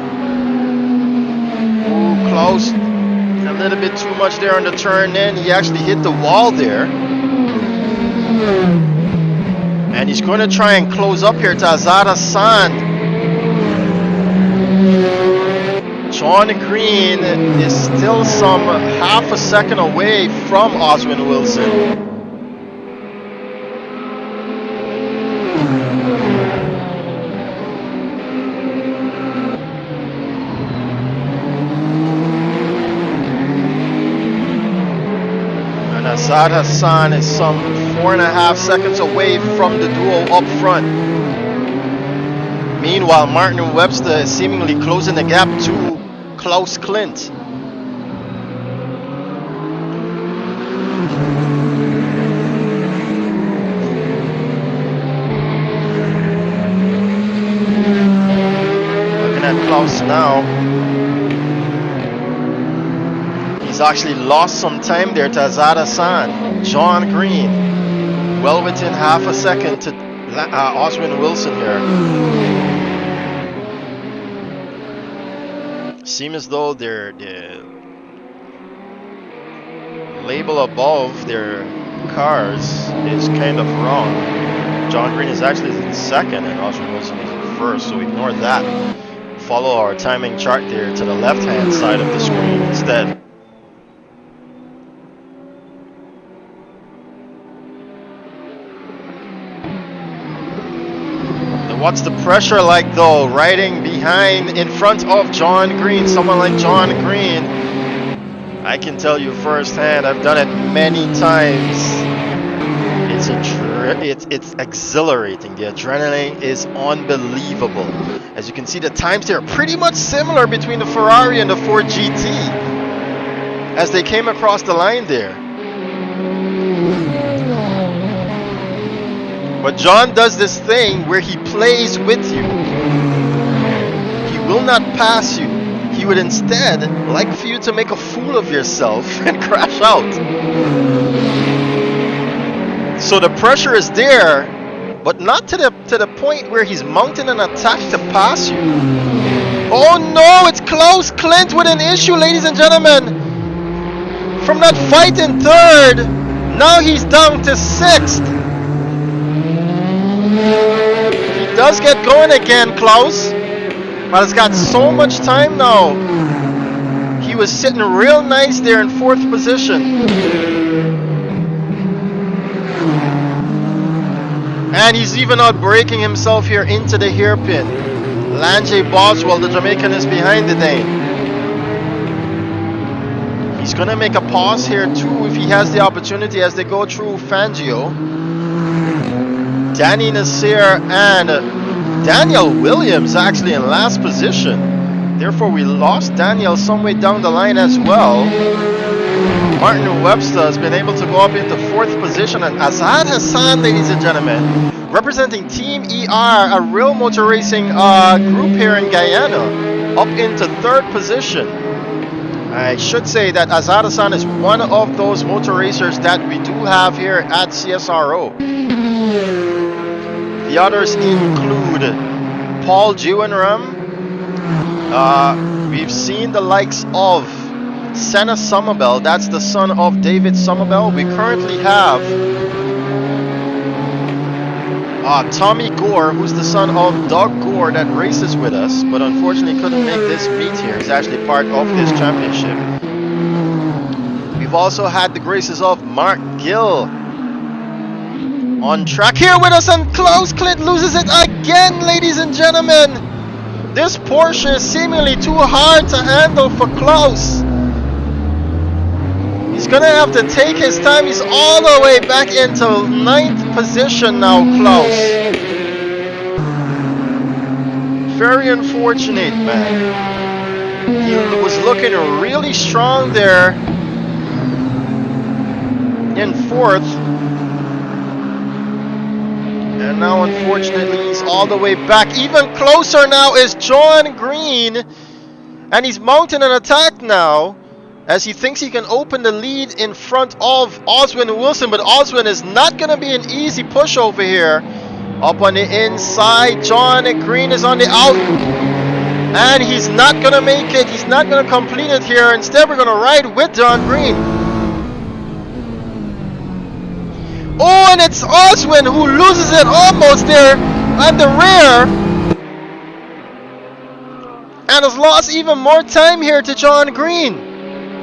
Ooh, Klaus, a little bit too much there on the turn in. He actually hit the wall there. And he's going to try and close up here to Azaad Hassan. John Green is still some half a second away from Oswyne Wilson. And Azaad Hassan is some 4.5 seconds away from the duo up front. Meanwhile, Marlon Webster is seemingly closing the gap to Klaus Clint. Looking at Klaus now. He's actually lost some time there to Azaad Hassan. John Green, well within half a second to Oswyne Wilson here. Seems as though the label above their cars is kind of wrong. John Green is actually in 2nd and Oswyne Wilson is in 1st, so ignore that. Follow our timing chart there to the left-hand side of the screen instead. What's the pressure like though, riding behind in front of John Green, someone like John Green? I can tell you firsthand, I've done it many times. It's exhilarating. The adrenaline is unbelievable. As you can see, the times there are pretty much similar between the Ferrari and the Ford GT as they came across the line there. But John does this thing where he plays with you. He will not pass you. He would instead like for you to make a fool of yourself and crash out. So the pressure is there, but not to the point where he's mounting an attack to pass you. Oh no, it's close. Clint with an issue, ladies and gentlemen. From that fight in third, now he's down to sixth. He does get going again, Klaus, but it's got so much time now. He was sitting real nice there in fourth position. And he's even out breaking himself here into the hairpin. Lange Boswell, the Jamaican, is behind the Dane. He's going to make a pause here too if he has the opportunity as they go through Fangio. Danny Nasseir and Daniel Williams actually in last position. Therefore, we lost Daniel some way down the line as well. Martin Webster has been able to go up into fourth position, and Azaad Hassan, ladies and gentlemen, representing Team ER, a real motor racing group here in Guyana, up into third position. I should say that Azaad Hassan is one of those motor racers that we do have here at CSRO. The others include Paul Jewenram. We've seen the likes of Senna Somerville, that's the son of David Somerville. We currently have Tommi Gore, who's the son of Doug Gore that races with us, but unfortunately couldn't make this meet here. He's actually part of this championship. We've also had the graces of Mark Gill on track here with us, and Klaus Clint loses it again, ladies and gentlemen. This Porsche is seemingly too hard to handle for Klaus. He's gonna have to take his time. He's all the way back into ninth position now, Klaus. Very unfortunate, man. He was looking really strong there in fourth. And now, unfortunately, he's all the way back. Even closer now is John Green. And he's mounting an attack now, as he thinks he can open the lead in front of Oswyne Wilson, but Oswyne is not going to be an easy pushover here. Up on the inside, John Green is on the out, and he's not going to make it. He's not going to complete it here. Instead, we're going to ride with John Green. Oh, and it's Oswyne who loses it almost there at the rear, and has lost even more time here to John Green.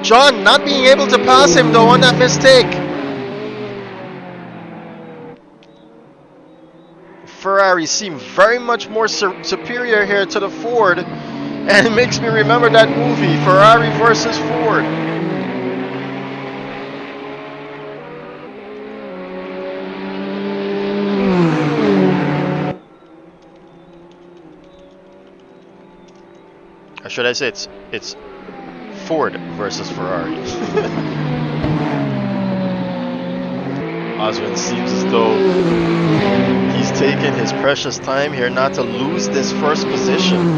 John not being able to pass him though on that mistake. Ferrari seem very much more superior here to the Ford, and it makes me remember that movie, Ferrari versus Ford. Or should I say it's Ford versus Ferrari. Oswyne seems as though he's taking his precious time here not to lose this first position.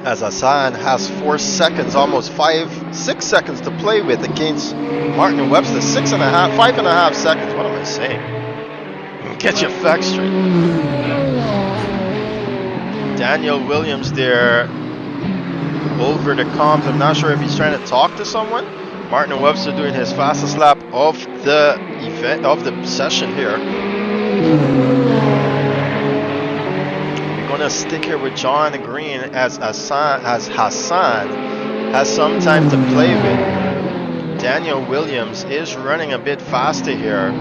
As Hassan has 4 seconds, almost 6 seconds to play with against Martin Webster. 5.5 seconds. What am I saying? Get your facts straight. Daniel Williams there over the comms. I'm not sure if he's trying to talk to someone. Martin Webster doing his fastest lap of the event, of the session here. We're gonna stick here with John Green as Hassan has some time to play with. Daniel Williams is running a bit faster here.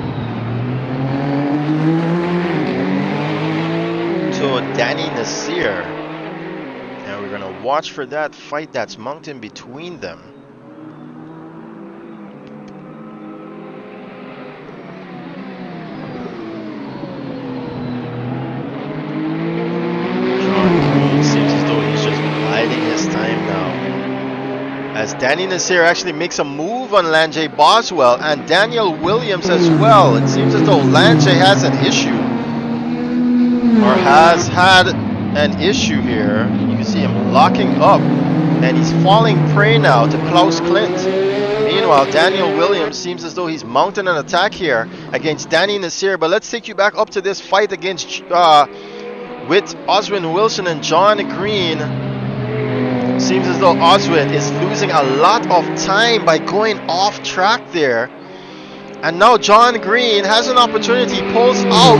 to Danny Nasseir. And we're gonna watch for that fight that's mounting between them. Seems as though he's just biding his time now. As Danny Nasseir actually makes a move on Lanjay Boswell and Daniel Williams as well. It seems as though Lanjay has an issue. Or has had an issue here. You can see him locking up. And he's falling prey now to Klaus Clint. Meanwhile, Daniel Williams seems as though he's mounting an attack here against Danny Nasseir. But let's take you back up to this fight against with Oswyne Wilson and John Green. Seems as though Oswyne is losing a lot of time by going off track there. And now John Green has an opportunity, pulls out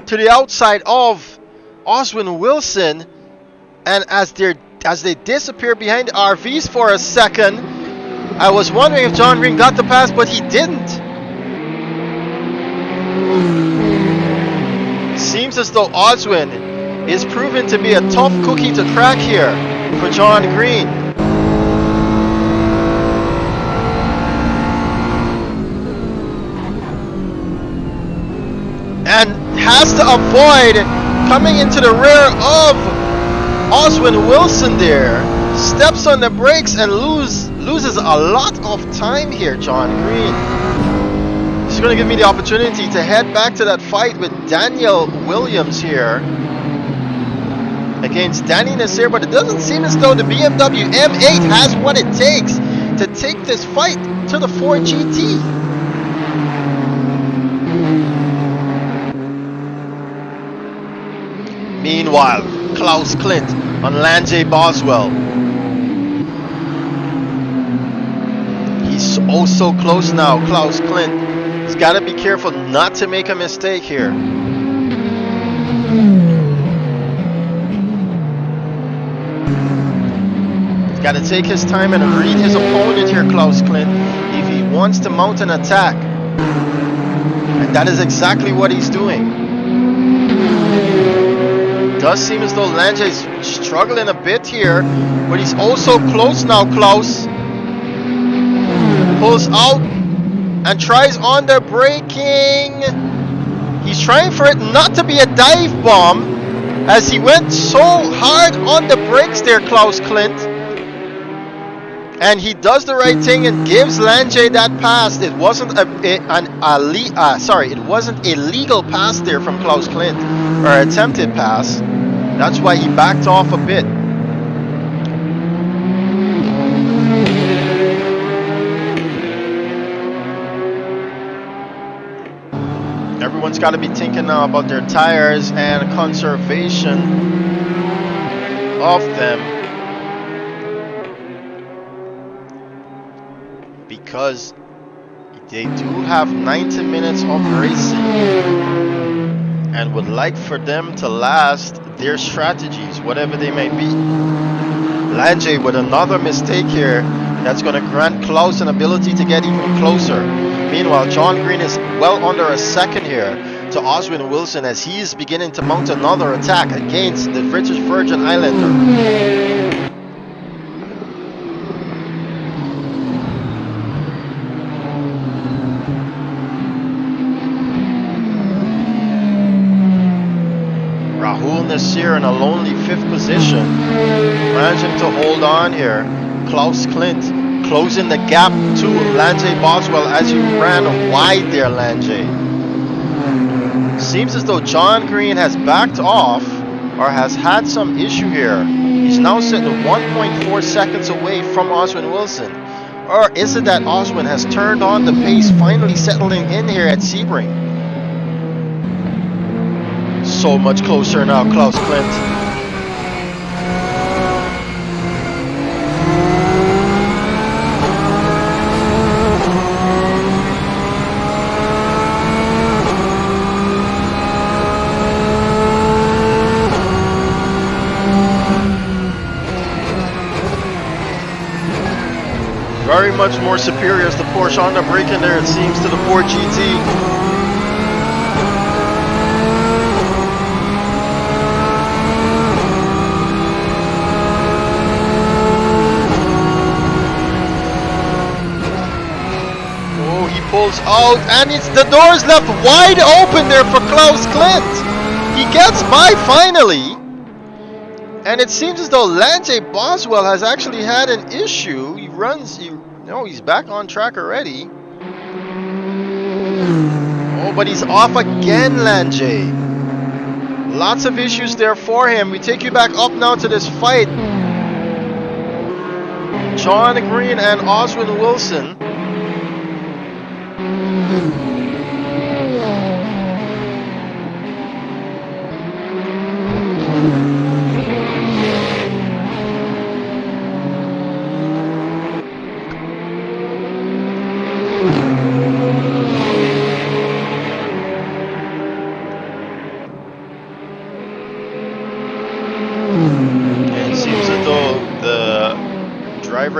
to the outside of Oswyne Wilson. And as they disappear behind the RVs for a second, I was wondering if John Green got the pass, but he didn't. Seems as though Oswyne is proven to be a tough cookie to crack here for John Green. And has to avoid coming into the rear of Oswyne Wilson there. Steps on the brakes and loses a lot of time here, John Green. This is going to give me the opportunity to head back to that fight with Daniel Williams here against Danny Nasseir, but it doesn't seem as though the BMW M8 has what it takes to take this fight to the Ford GT. Meanwhile, Klaus Clint on Lanjay Boswell. He's oh so close now, Klaus Clint. He's got to be careful not to make a mistake here. He's got to take his time and read his opponent here, Klaus Clint, if he wants to mount an attack. And that is exactly what he's doing. Does seem as though Lanjay's struggling a bit here, but he's also close now, Klaus. Pulls out and tries on the braking. He's trying for it not to be a dive bomb, as he went so hard on the brakes there, Klaus Clint. And he does the right thing and gives Lanjay that pass. It wasn't it wasn't a legal pass there from Klaus Clint, or attempted pass. That's why he backed off a bit. Everyone's got to be thinking now about their tires and conservation of them, because they do have 90 minutes of racing and would like for them to last their strategies, whatever they may be. Lanjay with another mistake here that's going to grant Klaus an ability to get even closer. Meanwhile, John Green is well under a second here to Oswyne Wilson as he's beginning to mount another attack against the British Virgin Islander. Rahul Nasseir in a lonely 5th position, managing to hold on here. Klaus Clint closing the gap to Lanjay Boswell as you ran wide there, Lanjay. Seems as though John Green has backed off or has had some issue here. He's now sitting 1.4 seconds away from Oswyne Wilson. Or is it that Oswyne has turned on the pace, finally settling in here at Sebring? So much closer now, Klaus Clint. Very much more superior as the Porsche on the braking there, it seems, to the Ford GT. pulls out, and it's the doors left wide open there for Klaus Clint. He gets by finally, and it seems as though Lance Boswell has actually had an issue. He's back on track already. Oh, but he's off again, Lange. Lots of issues there for him. We take you back up now to this fight. John Green and Oswyne Wilson.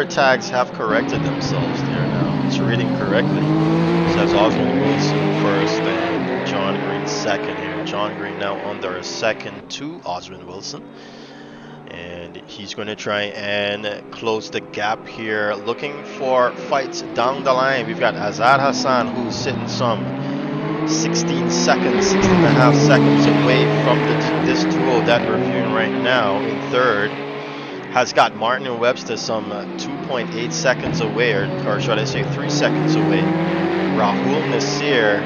Tags have corrected themselves there now. It's reading correctly. So that's Oswyne Wilson first and John Green second here. John Green now under a second to Oswyne Wilson. And he's going to try and close the gap here, looking for fights down the line. We've got Azaad Hassan, who's sitting some 16 seconds, 16 and a half seconds away from this duo that we're viewing right now in third. Has got Martin and Webster some 2.8 seconds away, or should I say 3 seconds away. Rahul Nasseir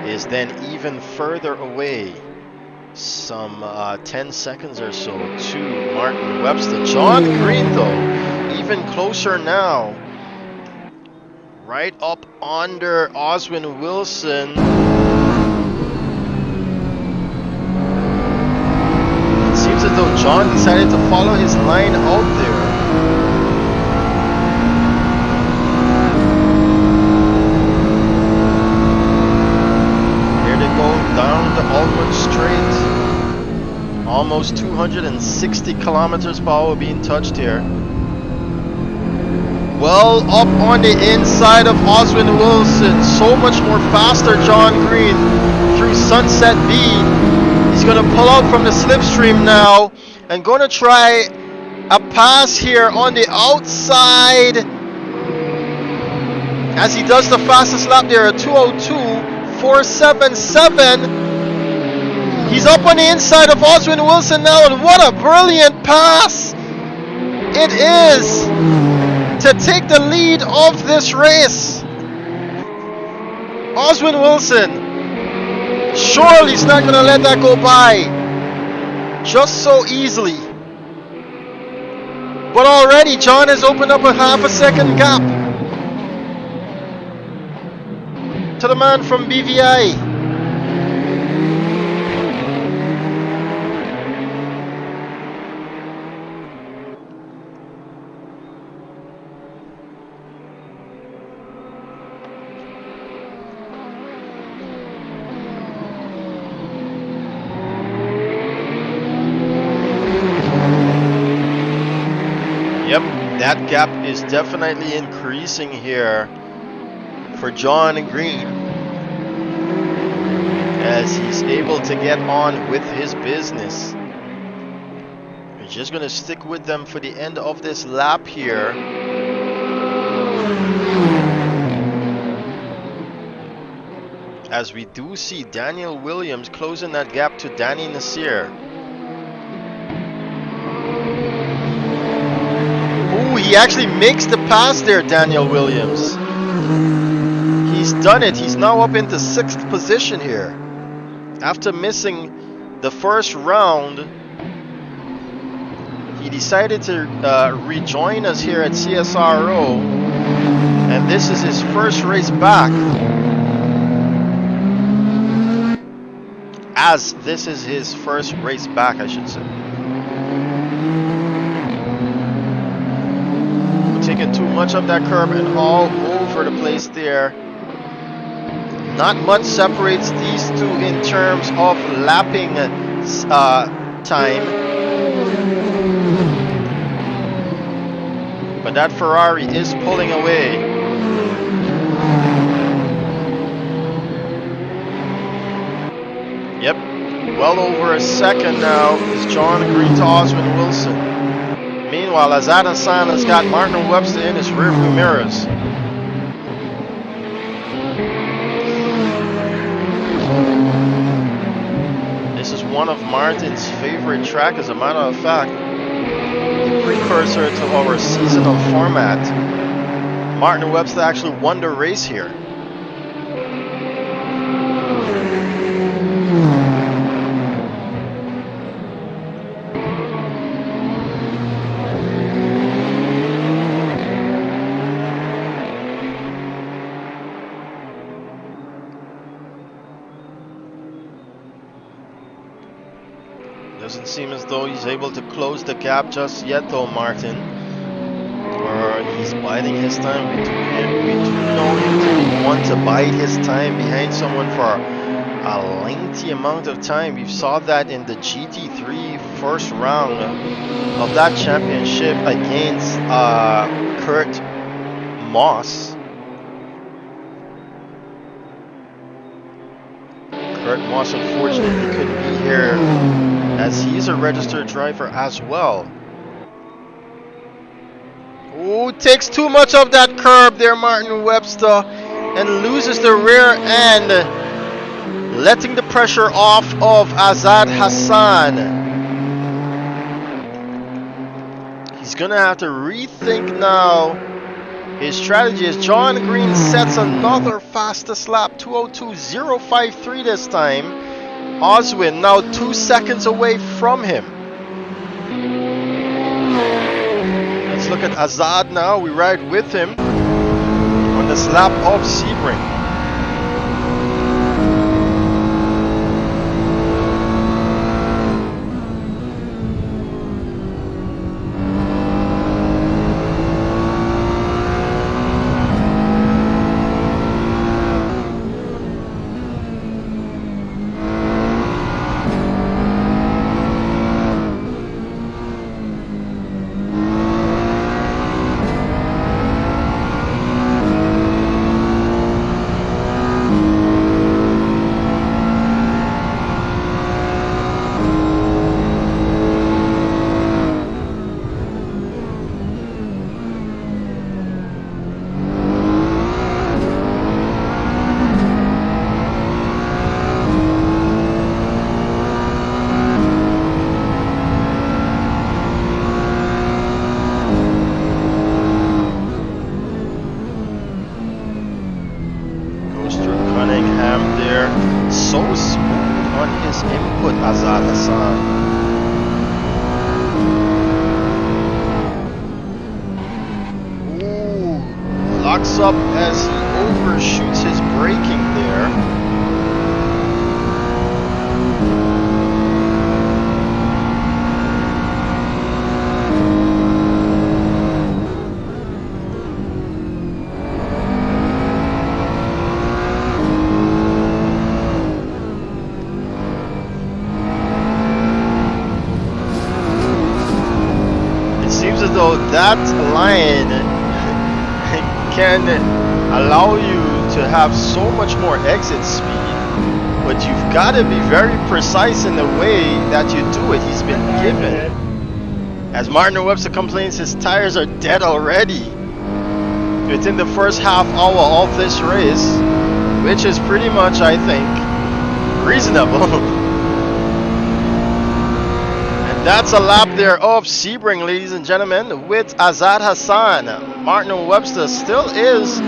is then even further away, some 10 seconds or so to Martin and Webster. John Green though, even closer now, right up under Oswyne Wilson. As though John decided to follow his line out there. Here they go down the Almond Strait. Almost 260 kilometers per hour being touched here. Well up on the inside of Oswyne Wilson. So much more faster John Green through Sunset B. He's going to pull out from the slipstream now and going to try a pass here on the outside as he does the fastest lap there at 2:02.477. He's up on the inside of Oswyne Wilson now, and what a brilliant pass it is to take the lead of this race. Oswyne Wilson, surely he's not going to let that go by just so easily. But already John has opened up a half a second gap to the man from BVI. That gap is definitely increasing here for John Green as he's able to get on with his business. We're just going to stick with them for the end of this lap here. As we do see Daniel Williams closing that gap to Danny Nasseir. He actually makes the pass there, Daniel Williams. He's done it. He's now up into 6th position here. After missing the first round, he decided to rejoin us here at CSRO. And this is his first race back. As this is his first race back, I should say. Taking too much of that curb and all over the place there. Not much separates these two in terms of lapping time. But that Ferrari is pulling away. Yep, well over a second now is John Green to Oswyne Wilson. Meanwhile, Azaad Hassan has got Martin and Webster in his rearview mirrors. This is one of Martin's favorite tracks, as a matter of fact. The precursor to our seasonal format. Martin and Webster actually won the race here. Doesn't seem as though he's able to close the gap just yet, though, Martin. Or he's biding his time. We do know him to want to bide his time behind someone for a lengthy amount of time. We saw that in the GT3 first round of that championship against Kurt Moss. Kurt Moss unfortunately couldn't be here, as he's a registered driver as well. Ooh, takes too much of that curb there, Martin Webster, and loses the rear end, letting the pressure off of Azaad Hassan. He's gonna have to rethink now his strategy, as John Green sets another fastest lap, 2:02.053 this time. Oswyne now 2 seconds away from him. Let's look at Azaad now. We ride with him on this lap of Sebring. Azaad Hassan. Ooh, locks up as he overshoots his braking there. So that line can allow you to have so much more exit speed, but you've got to be very precise in the way that you do it. He's been given. As Martin Webster complains, his tires are dead already within the first half hour of this race, which is pretty much, I think, reasonable. That's a lap there of Sebring, ladies and gentlemen, with Azaad Hassan. Martin Webster still is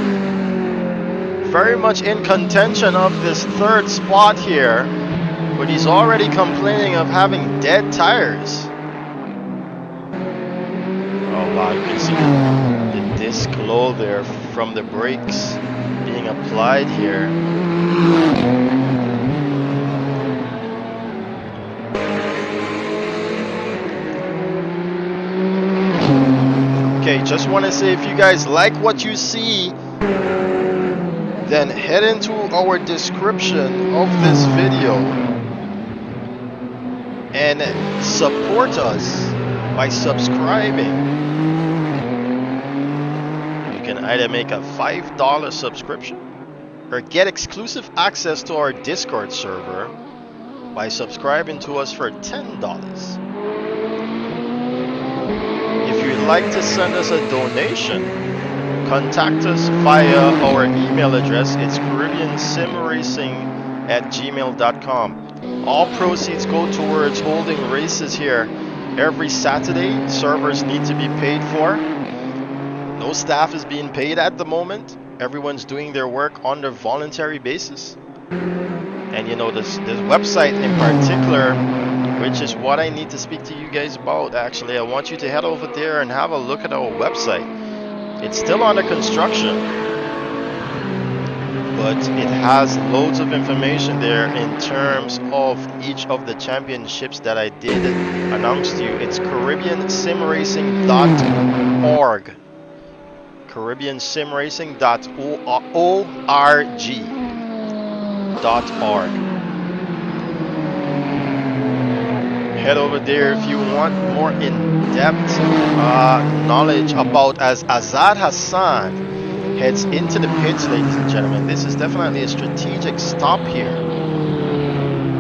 very much in contention of this third spot here, but he's already complaining of having dead tires. Oh wow, you can see the disc glow there from the brakes being applied here. Okay, just want to say, if you guys like what you see, then head into our description of this video and support us by subscribing. You can either make a $5 subscription or get exclusive access to our Discord server by subscribing to us for $10. If you'd like to send us a donation, contact us via our email address. It's caribbeansimracing@gmail.com. All proceeds go towards holding races here every Saturday. Servers need to be paid for. No staff is being paid at the moment. Everyone's doing their work on their voluntary basis. And you know, this website in particular, which is what I need to speak to you guys about actually. I want you to head over there and have a look at our website. It's still under construction, but it has loads of information there in terms of each of the championships that I did announce to you. It's caribbeansimracing.org. caribbeansimracing.org. Head over there if you want more in-depth knowledge about as Azaad Hassan heads into the pits, ladies and gentlemen. This is definitely a strategic stop here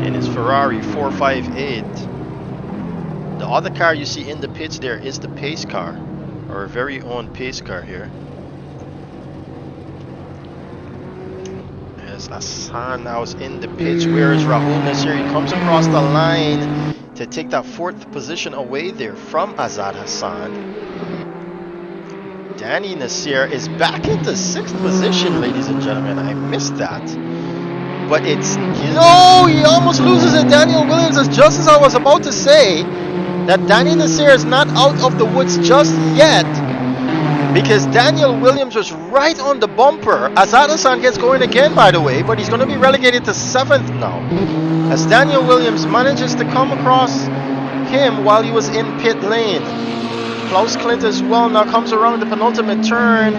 in his Ferrari 458. The other car you see in the pits there is the pace car, our very own pace car here. As Hassan now is in the pits, where is Rahul Nasseir? He comes across the line to take that 4th position away there from Azaad Hassan. Danny Nasseir is back into 6th position, ladies and gentlemen. I missed that. But it's, he almost loses it. Daniel Williams, just as I was about to say that Danny Nasseir is not out of the woods just yet, because Daniel Williams was right on the bumper. Azaad Hassan gets going again, by the way, but he's going to be relegated to 7th now, as Daniel Williams manages to come across him while he was in pit lane. Klaus Clint as well now comes around the penultimate turn.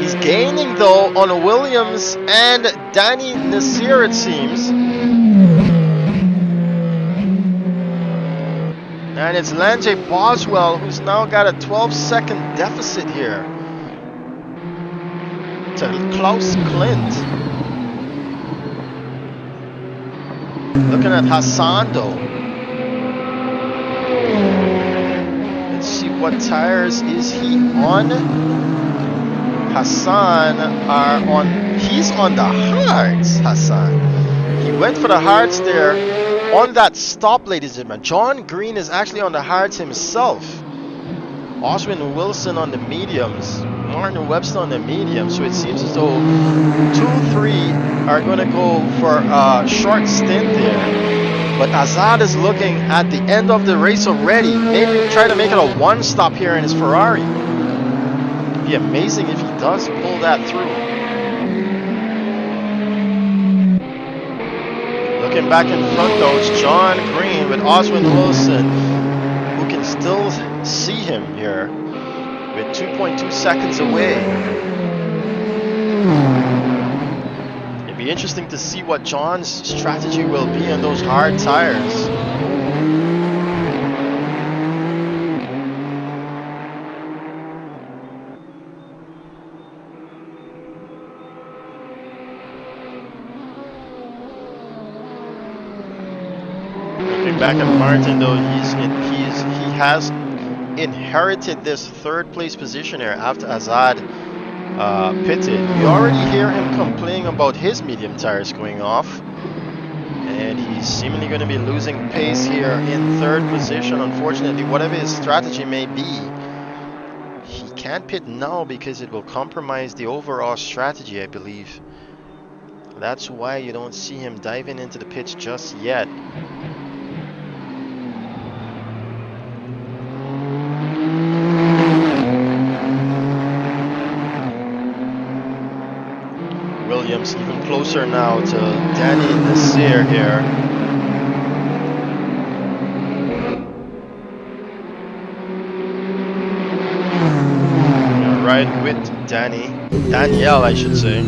He's gaining though on Williams and Danny Nasseir, it seems. And it's Lance Boswell who's now got a 12-second deficit here to Klaus Clint. Looking at Hassan though. Let's see, what tires is he on? Hassan he's on the hards, Hassan. He went for the hards there on that stop, ladies and gentlemen. John Green is actually on the hards himself. Oswyne Wilson on the mediums. Martin Webster on the mediums. So it seems as though 2-3 are going to go for a short stint there. But Azaad is looking at the end of the race already. Maybe try to make it a one-stop here in his Ferrari. It'd be amazing if he does pull that through. Looking back in front though, it's John Green with Oswyne Wilson, who can still see him here with 2.2 seconds away. It'd be interesting to see what John's strategy will be on those hard tires. Back at Martin though, he has inherited this 3rd place position here after Azaad pitted. You already hear him complaining about his medium tires going off, and he's seemingly going to be losing pace here in 3rd position. Unfortunately, whatever his strategy may be, he can't pit now because it will compromise the overall strategy, I believe. That's why you don't see him diving into the pits just yet. Williams even closer now to Danny Nasseir here. Right with Danielle, I should say.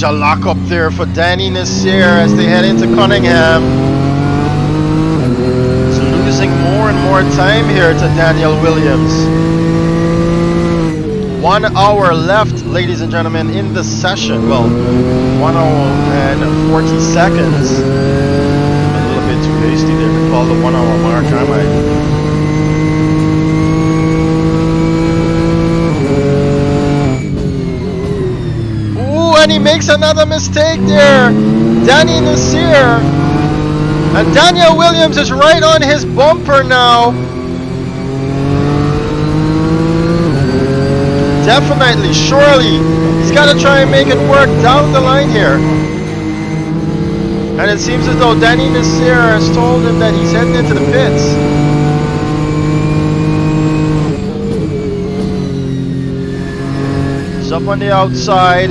A lock up there for Danny Nasseir as they head into Cunningham. He's losing more and more time here to Daniel Williams. 1 hour left, ladies and gentlemen, in the session. Well, 1 hour and 40 seconds. A little bit too hasty there to call the 1 hour mark, am I? Ooh, and he makes another mistake there. Danny Nasseir. And Daniel Williams is right on his bumper now. Definitely, surely, he's got to try and make it work down the line here. And it seems as though Danny Nasseir has told him that he's heading into the pits. He's up on the outside.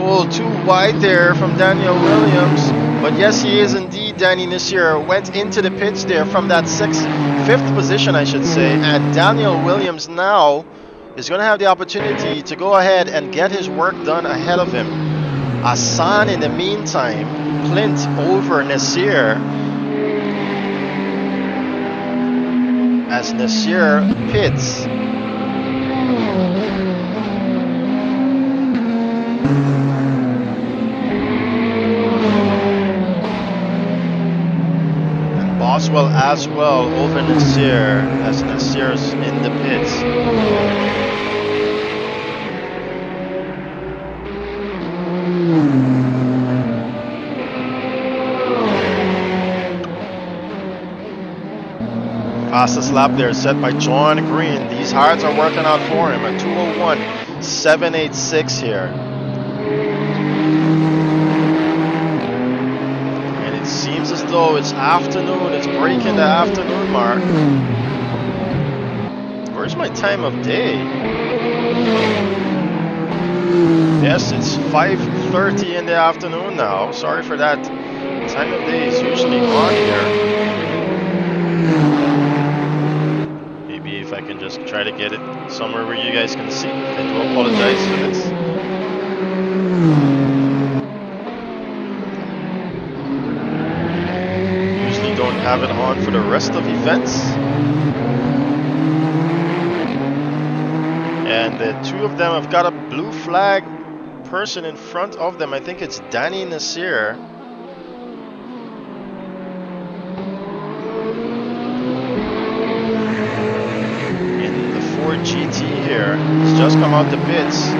Oh, too wide there from Daniel Williams. But yes, he is indeed. Danny Nasseir went into the pits there from that fifth position, I should say. And Daniel Williams now is going to have the opportunity to go ahead and get his work done ahead of him. Hassan, in the meantime, Clint over Nasseir. As Nasseir pits. Oswyne as well over Nasseir, as Nasseir's in the pits. Fastest lap there set by John Green. These hards are working out for him. A 2:01.786 here. Seems as though it's afternoon, it's breaking the afternoon mark. Where's my time of day? Yes, it's 5:30 in the afternoon now. Sorry for that. Time of day is usually on here. Maybe if I can just try to get it somewhere where you guys can see. I do apologize for this. Have it on for the rest of events. And the two of them have got a blue flag person in front of them. I think it's Danny Nasseir. In the Ford GT here. He's just come out the pits.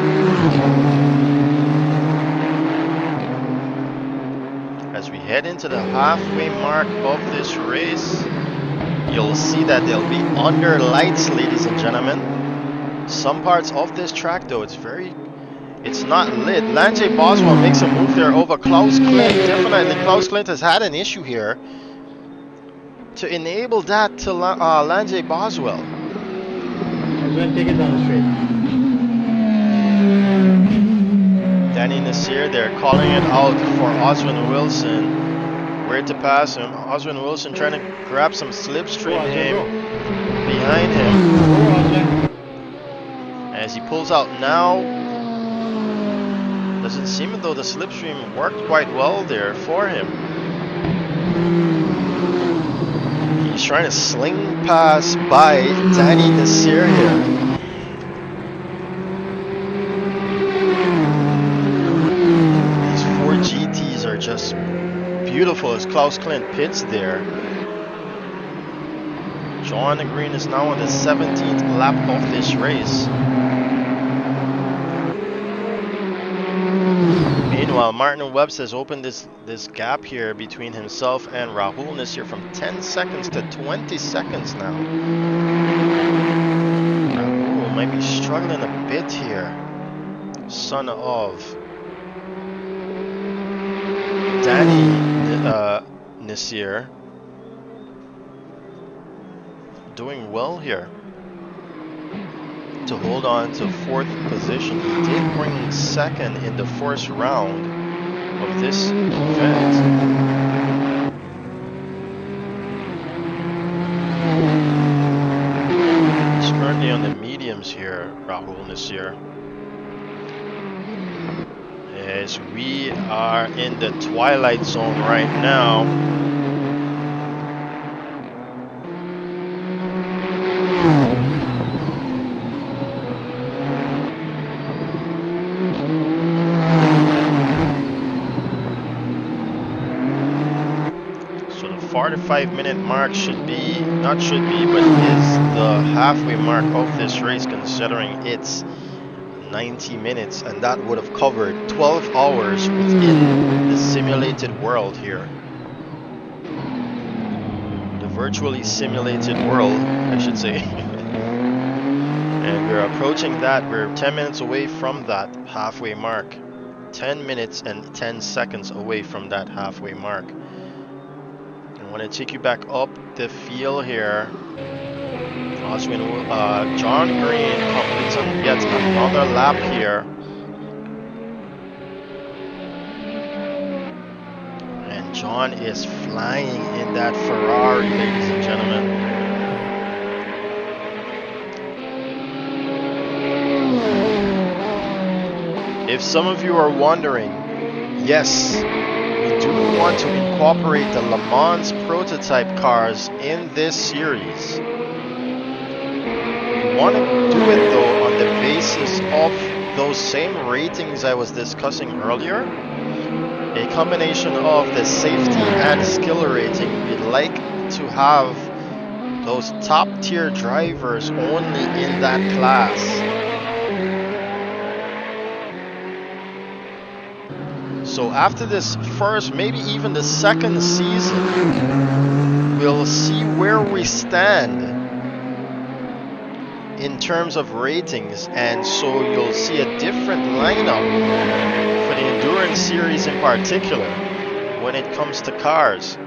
Head into the halfway mark of this race, you'll see that they'll be under lights, ladies and gentlemen. Some parts of this track though, it's not lit. Lance Boswell makes a move there over Klaus Clint. Definitely Klaus Clint has had an issue here to enable that to Lance Boswell. He's going to take it down the straight. Danny Nasseir there calling it out for Oswyne Wilson. Where to pass him. Oswyne Wilson trying to grab some slipstream behind him. As he pulls out now. Doesn't seem as though the slipstream worked quite well there for him. He's trying to sling pass by Danny Nasseir here. Just beautiful as Klaus Clint pits there. John Green is now on the 17th lap of this race. Meanwhile, Martin Webster has opened this gap here between himself and Rahul Nasseir from 10 seconds to 20 seconds now. Rahul might be struggling a bit here. Son of Danny Nasseir doing well here to hold on to 4th position. He did bring second in the first round of this event. He's currently on the mediums here, Rahul Nasseir. As we are in the twilight zone right now. 45-minute mark should be, not should be, but is the halfway mark of this race, considering it's 90 minutes, and that would have covered 12 hours within the simulated world here. The virtually simulated world, I should say. And we're approaching that. We're 10 minutes away from that halfway mark. 10 minutes and 10 seconds away from that halfway mark. I want to take you back up the field here. Oswyne, John Green completes on yet another lap here. And John is flying in that Ferrari, ladies and gentlemen. If some of you are wondering, yes, we do want to incorporate the Le Mans prototype cars in this series. We want to do it though on the basis of those same ratings I was discussing earlier. A combination of the safety and skill rating. We'd like to have those top tier drivers only in that class. So after this first, maybe even the second season, we'll see where we stand in terms of ratings, and so you'll see a different lineup for the endurance series in particular when it comes to cars.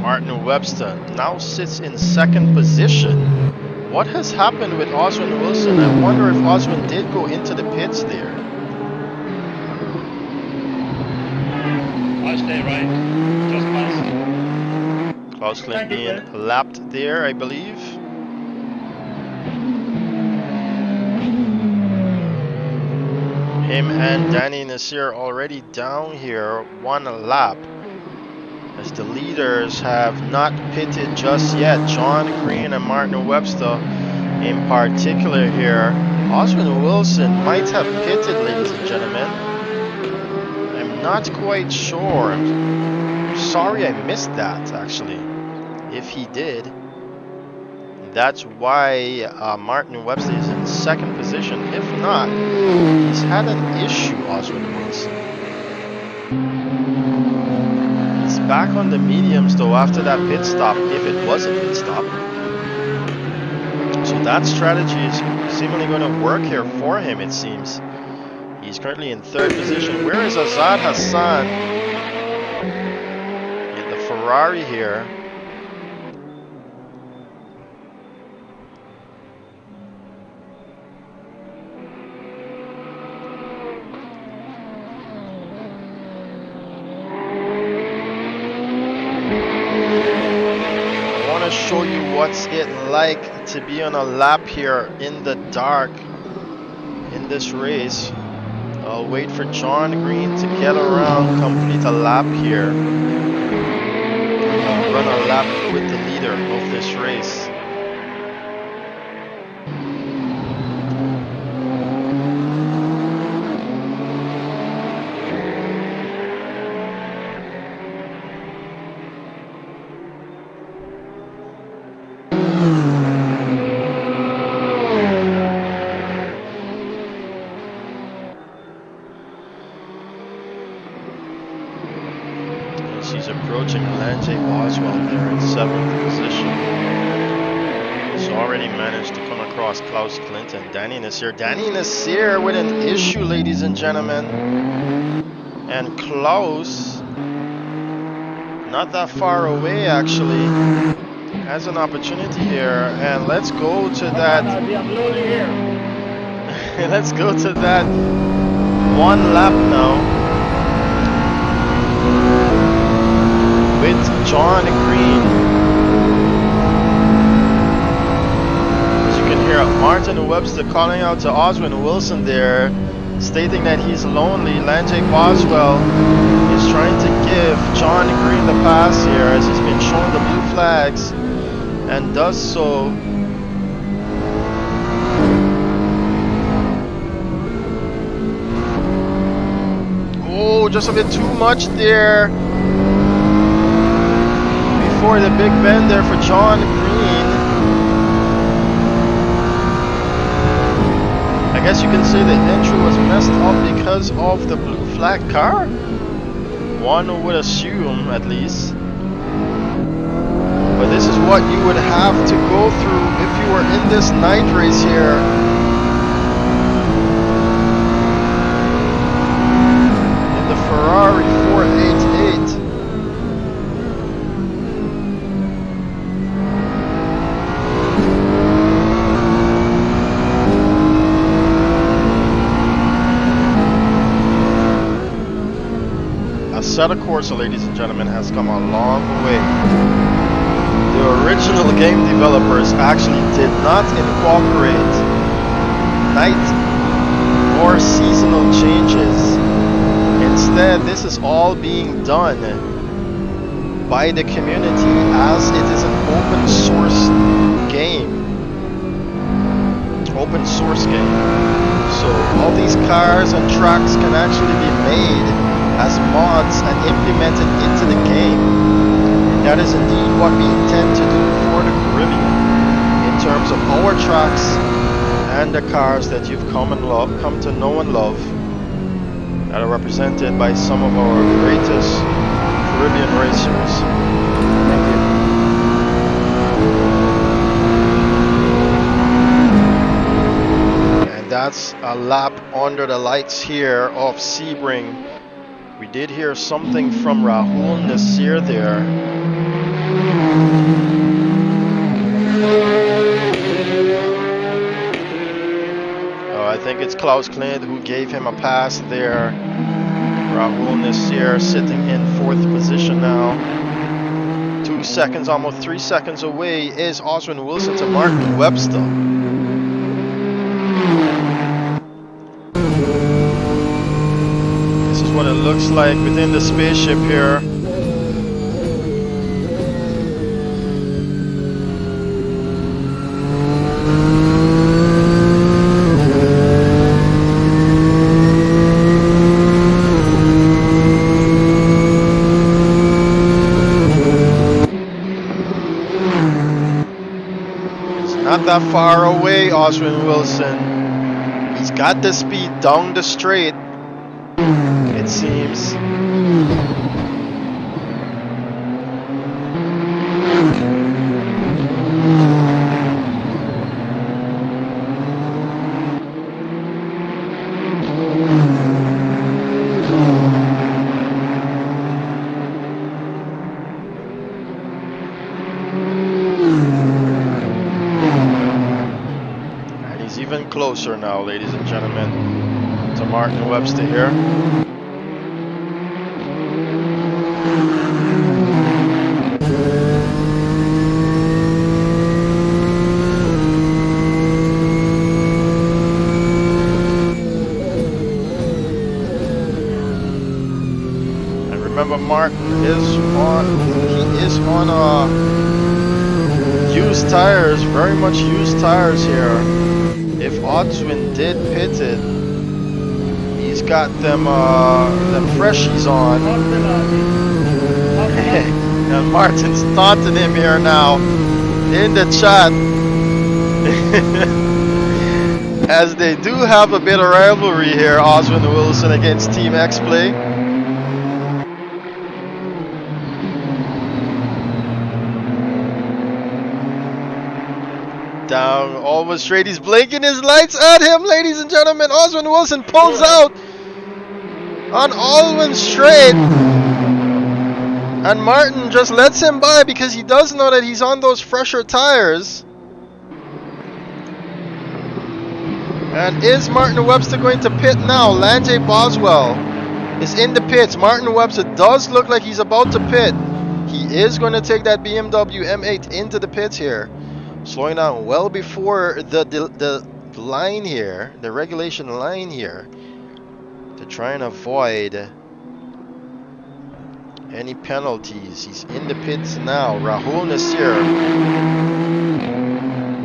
Martin Webster now sits in second position. What has happened with Oswyne Wilson? I wonder if Oswyne did go into the pits there. I stay right, just past. Klaus Klimt being lapped there, I believe. Him and Danny Nasseir already down here, one lap, as the leaders have not pitted just yet. John Green and Martin Webster in particular here. Oswyne Wilson might have pitted, ladies and gentlemen. I'm not quite sure. I'm sorry I missed that, actually. If he did, that's why Martin Webster is in second position. If not, he's had an issue, Oswyne Wilson. Back on the mediums though after that pit stop, if it was a pit stop. So that strategy is seemingly going to work here for him, it seems. He's currently in third position. Where is Azaad Hassan in the Ferrari here? Show you what's it like to be on a lap here in the dark in this race. I'll wait for John Green to get around, complete a lap here, and run a lap with the leader of this race. Danny Nasseir with an issue, ladies and gentlemen. And Klaus, not that far away actually, has an opportunity here. And let's go to that. Let's go to that one lap now with John Green. Here, Martin Webster calling out to Oswyne Wilson there, stating that he's lonely. Lanjay Boswell is trying to give John Green the pass here as he's been shown the blue flags. and does so. Oh, just a bit too much there. Before the big bend there for John Green. I guess you can say the entry was messed up because of the blue flag car. One would assume, at least. But this is what you would have to go through if you were in this night race here. In the Ferrari 488. Azaad, of course, ladies and gentlemen, has come a long way. The original game developers actually did not incorporate night or seasonal changes. Instead, this is all being done by the community as it is an open source game. Open source game. So all these cars and tracks can actually be made as mods and implemented into the game. That is indeed what we intend to do for the Caribbean in terms of our tracks and the cars that you've come to know and love, that are represented by some of our greatest Caribbean racers. Thank you. And that's a lap under the lights here of Sebring. We did hear something from Rahul Nasseir there. Oh, I think it's Klaus Clint who gave him a pass there. Rahul Nasseir sitting in 4th position now. 2 seconds, almost 3 seconds away is Oswyne Wilson to Martin Webster. What it looks like within the spaceship here. It's not that far away, Oswyne Wilson. He's got the speed down the straight. It seems. And he's even closer now, ladies and gentlemen, to Martin Webster here. Remember, Martin is on used tires, very much used tires here. If Oswyne did pit it, he's got them freshies on. And Martin's taunting him here now in the chat. As they do have a bit of rivalry here, Oswyne Wilson against Team Xplay. Down, almost straight. He's blinking his lights at him, ladies and gentlemen. Oswyne Wilson pulls out on Oswyne straight. And Martin just lets him by because he does know that he's on those fresher tires. And is Martin Webster going to pit now? Lance Boswell is in the pits. Martin Webster does look like he's about to pit. He is going to take that BMW M8 into the pits here. Slowing down well before the line here, the regulation line here, to try and avoid Any penalties? He's in the pits now. Rahul Nasseir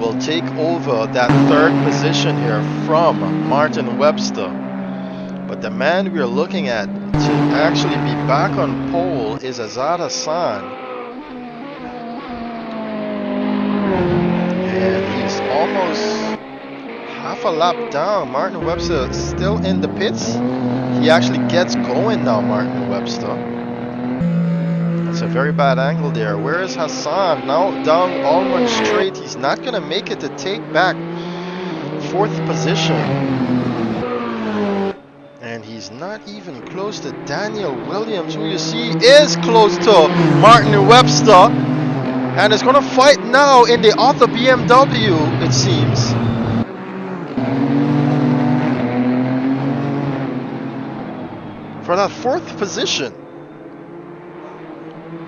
will take over that third position here from Martin Webster. But the man we're looking at to actually be back on pole is Azaad Hassan. And he's almost half a lap down. Martin Webster still in the pits. He actually gets going now, Martin Webster. That's a very bad angle there. Where is Hassan? Now down almost straight. He's not going to make it to take back fourth position. And he's not even close to Daniel Williams, who you see is close to Martin Webster. And is going to fight now in the other BMW, it seems. For that fourth position.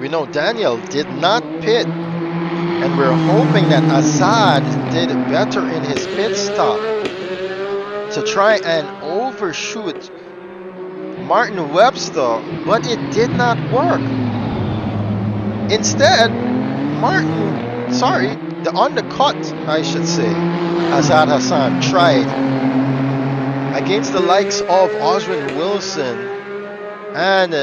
We know Daniel did not pit. And we're hoping that Azaad did better in his pit stop to try and overshoot Martin Webster, but it did not work. Instead, the undercut, I should say, Azaad Hassan tried against the likes of Oswyne Wilson and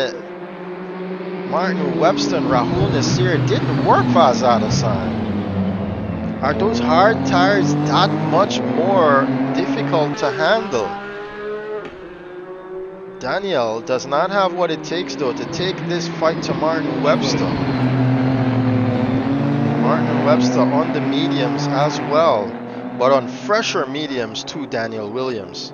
Martin Webster and Rahul Nasseir. Didn't work for Azaad Hassan. Are those hard tires that much more difficult to handle? Daniel does not have what it takes though to take this fight to Martin Webster. Martin Webster on the mediums as well, but on fresher mediums to Daniel Williams.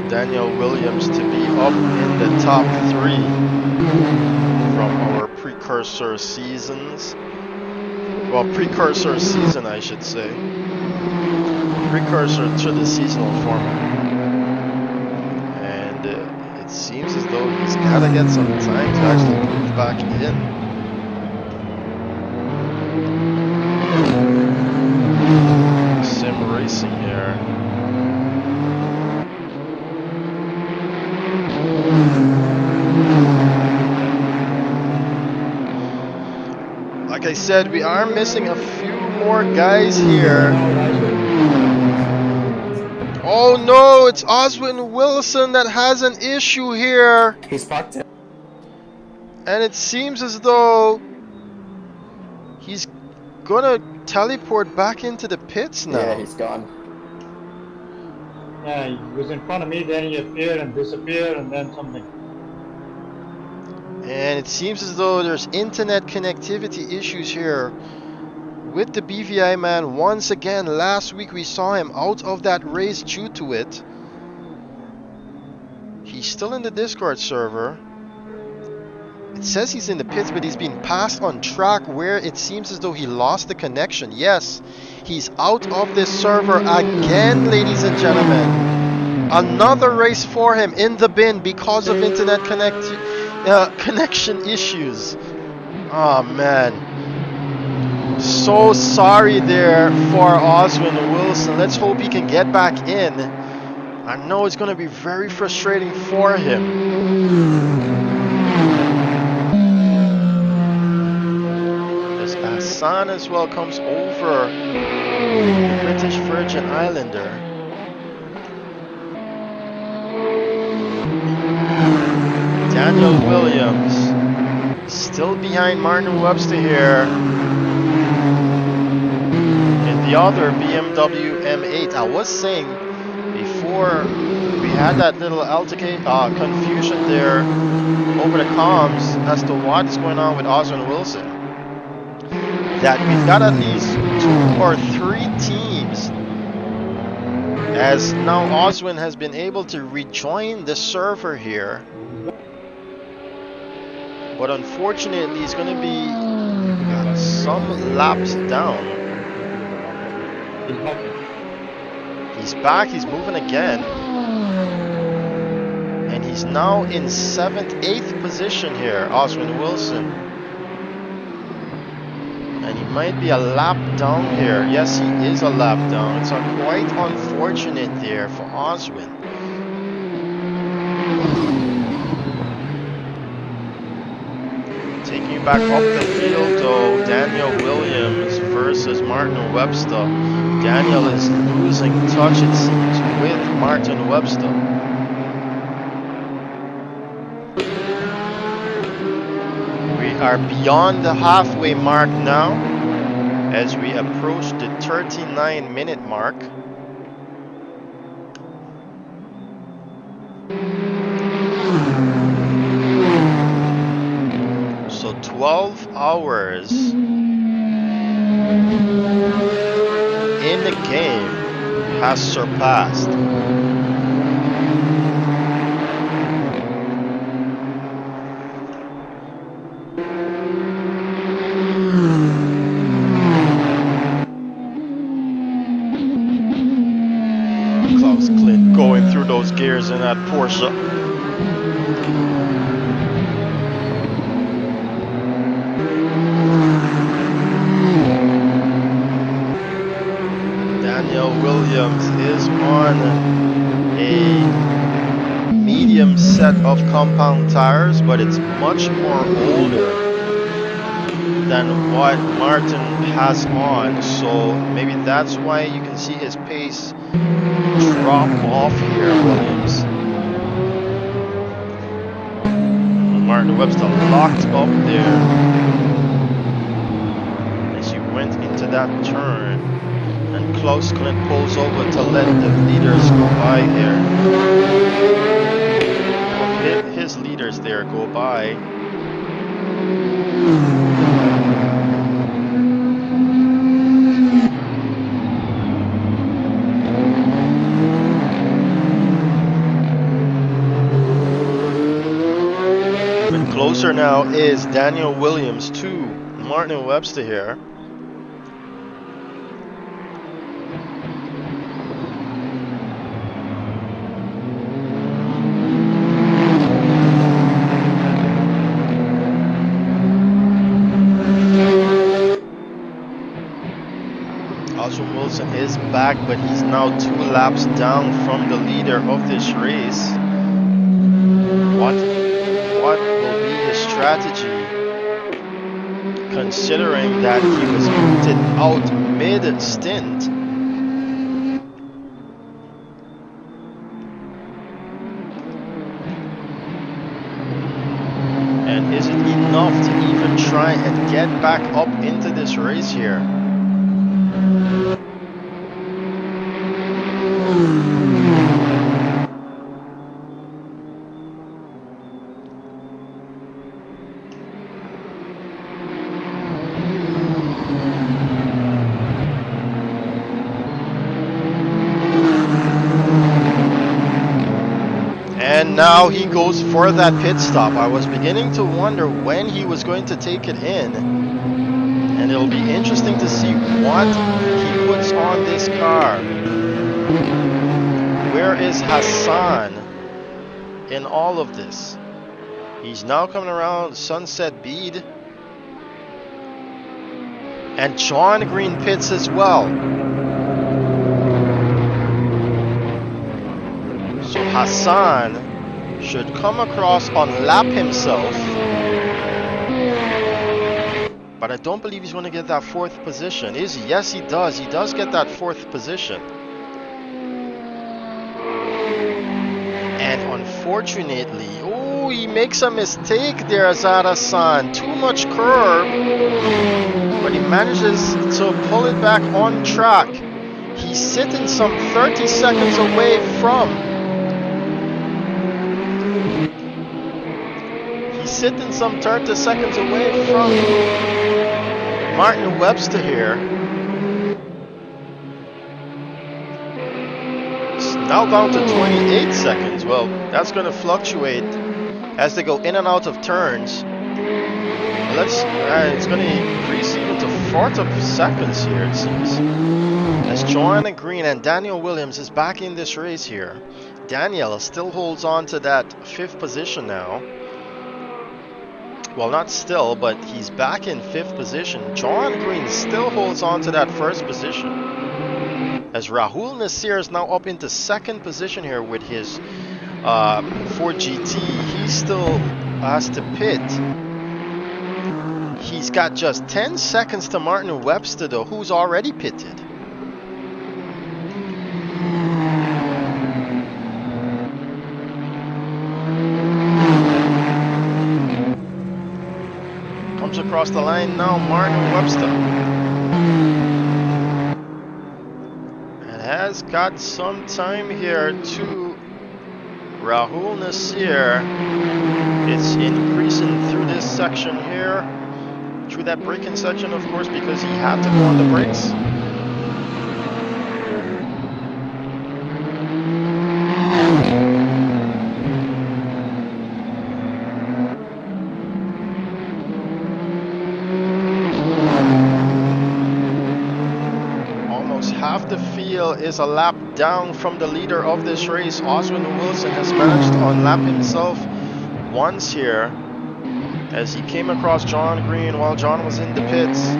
Daniel Williams to be up in the top 3 from our precursor seasons. Well, precursor season, I should say. Precursor to the seasonal format. And it seems as though he's got to get some time to actually move back in. Sim racing here. Like I said, we are missing a few more guys here. Oh no, it's Oswyne Wilson that has an issue here. He's parked it. And it seems as though he's gonna teleport back into the pits now. Yeah, he's gone. Yeah, he was in front of me, then he appeared and disappeared, and then something. And it seems as though there's internet connectivity issues here with the BVI man. Once again, last week we saw him out of that race due to it. He's still in the Discord server. It says he's in the pits, but he's been passed on track where it seems as though he lost the connection. Yes, he's out of this server again, ladies and gentlemen. Another race for him in the bin because of internet connection issues. Oh man, so sorry there for Oswyne Wilson. Let's hope he can get back in. I know it's going to be very frustrating for him. As Hassan as well comes over, the British Virgin Islander. Daniel Williams still behind Martin Webster here in the other BMW M8. I was saying before we had that little confusion there over the comms as to what's going on with Oswyne Wilson. that we've got at least 2 or 3 teams, as now Oswyne has been able to rejoin the server here. But unfortunately, he's going to be some laps down. He's back, he's moving again. And he's now in 7th, 8th position here, Oswyne Wilson. And he might be a lap down here. Yes, he is a lap down. It's quite unfortunate there for Oswyne. Taking you back up the field though, Daniel Williams versus Martin Webster. Daniel is losing touch, it seems, with Martin Webster. We are beyond the halfway mark now as we approach the 39-minute mark. So 12 hours in the game has surpassed. Klaus Clint going through those gears in that Porsche. Williams is on a medium set of compound tires, but it's much more older than what Martin has on, so maybe that's why you can see his pace drop off here, Williams. Martin Webster locked up there as he went into that turn. And Klaus Clint pulls over to let the leaders go by here. His leaders there go by. Even closer now is Daniel Williams to Martin Webster here. Is back, but he's now 2 laps down from the leader of this race. What will be his strategy, considering that he was booted out mid-stint? And is it enough to even try and get back up into this race here? And now he goes for that pit stop. I was beginning to wonder when he was going to take it in. And it'll be interesting to see what he puts on this car. Where is Hassan in all of this? He's now coming around Sunset Bead. And John Green pits as well. So Hassan should come across on lap himself. But I don't believe he's going to get that 4th position. Is he? Yes, he does. He does get that 4th position. And unfortunately, oh, he makes a mistake there, Azaad Hassan. Too much curve. But he manages to pull it back on track. He's sitting some 30 seconds away from. He's sitting some 30 seconds away from Martin Webster here. It's now down to 28 seconds. Well, that's going to fluctuate as they go in and out of turns. It's going to increase even to 40 seconds here, it seems. As Joanna Green and Daniel Williams is back in this race here. Daniel still holds on to that 5th position now. Well, not still, but he's back in 5th position. John Green still holds on to that 1st position. As Rahul Nasseir is now up into 2nd position here with his Ford GT. He still has to pit. He's got just 10 seconds to Martin Webster though, who's already pitted. Comes across the line now, Martin Webster. And has got some time here to Rahul Nasseir. It's increasing through this section here. Through that braking section, of course, because he had to go on the brakes. Almost half the field is a lap down from the leader of this race. Oswyne Wilson has managed to unlap himself once here, as he came across John Green while John was in the pits.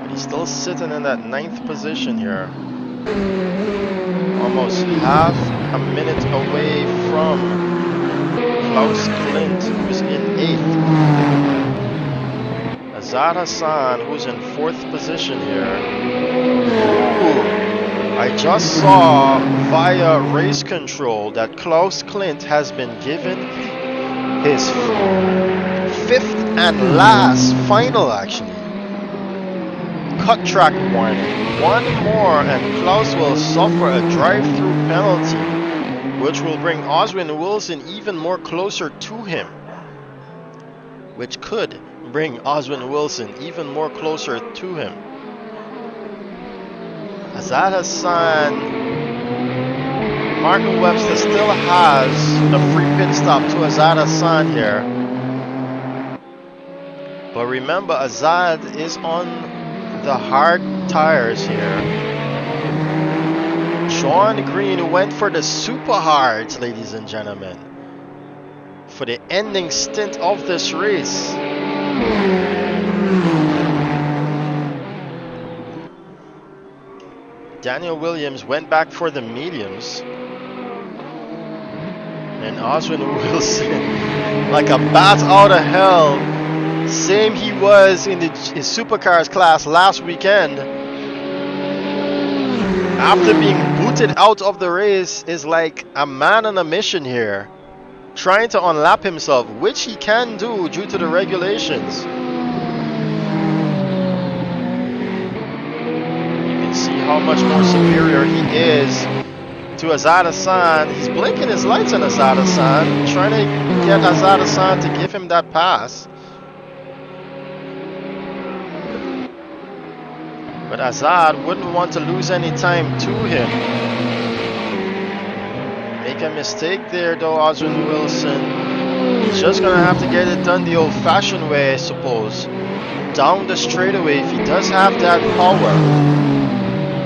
But he's still sitting in that 9th position here. Almost half a minute away from Klaus Klint, who's in 8th. Azaad Hassan, who's in 4th position here. Ooh. I just saw via race control that Klaus Klint has been given his 5th and last final, actually. Cut track warning. One more and Klaus will suffer a drive-through penalty, which will bring Oswyne Wilson even more closer to him. Which could bring Oswyne Wilson even more closer to him. Azaad Hassan, Martin Webster still has a free pit stop to Azaad Hassan here. But remember, Azaad is on the hard tires here. John Green went for the super hards, ladies and gentlemen, for the ending stint of this race. Daniel Williams went back for the mediums. And Oswyne Wilson, like a bat out of hell, same he was in his supercars class last weekend. After being booted out of the race, is like a man on a mission here, trying to unlap himself, which he can do due to the regulations. You can see how much more superior he is to Azaad Hassan. He's blinking his lights on Azaad Hassan, trying to get Azaad Hassan to give him that pass. But Azaad wouldn't want to lose any time to him. Make a mistake there though, Oswyne Wilson. He's just gonna have to get it done the old-fashioned way, I suppose. Down the straightaway if he does have that power.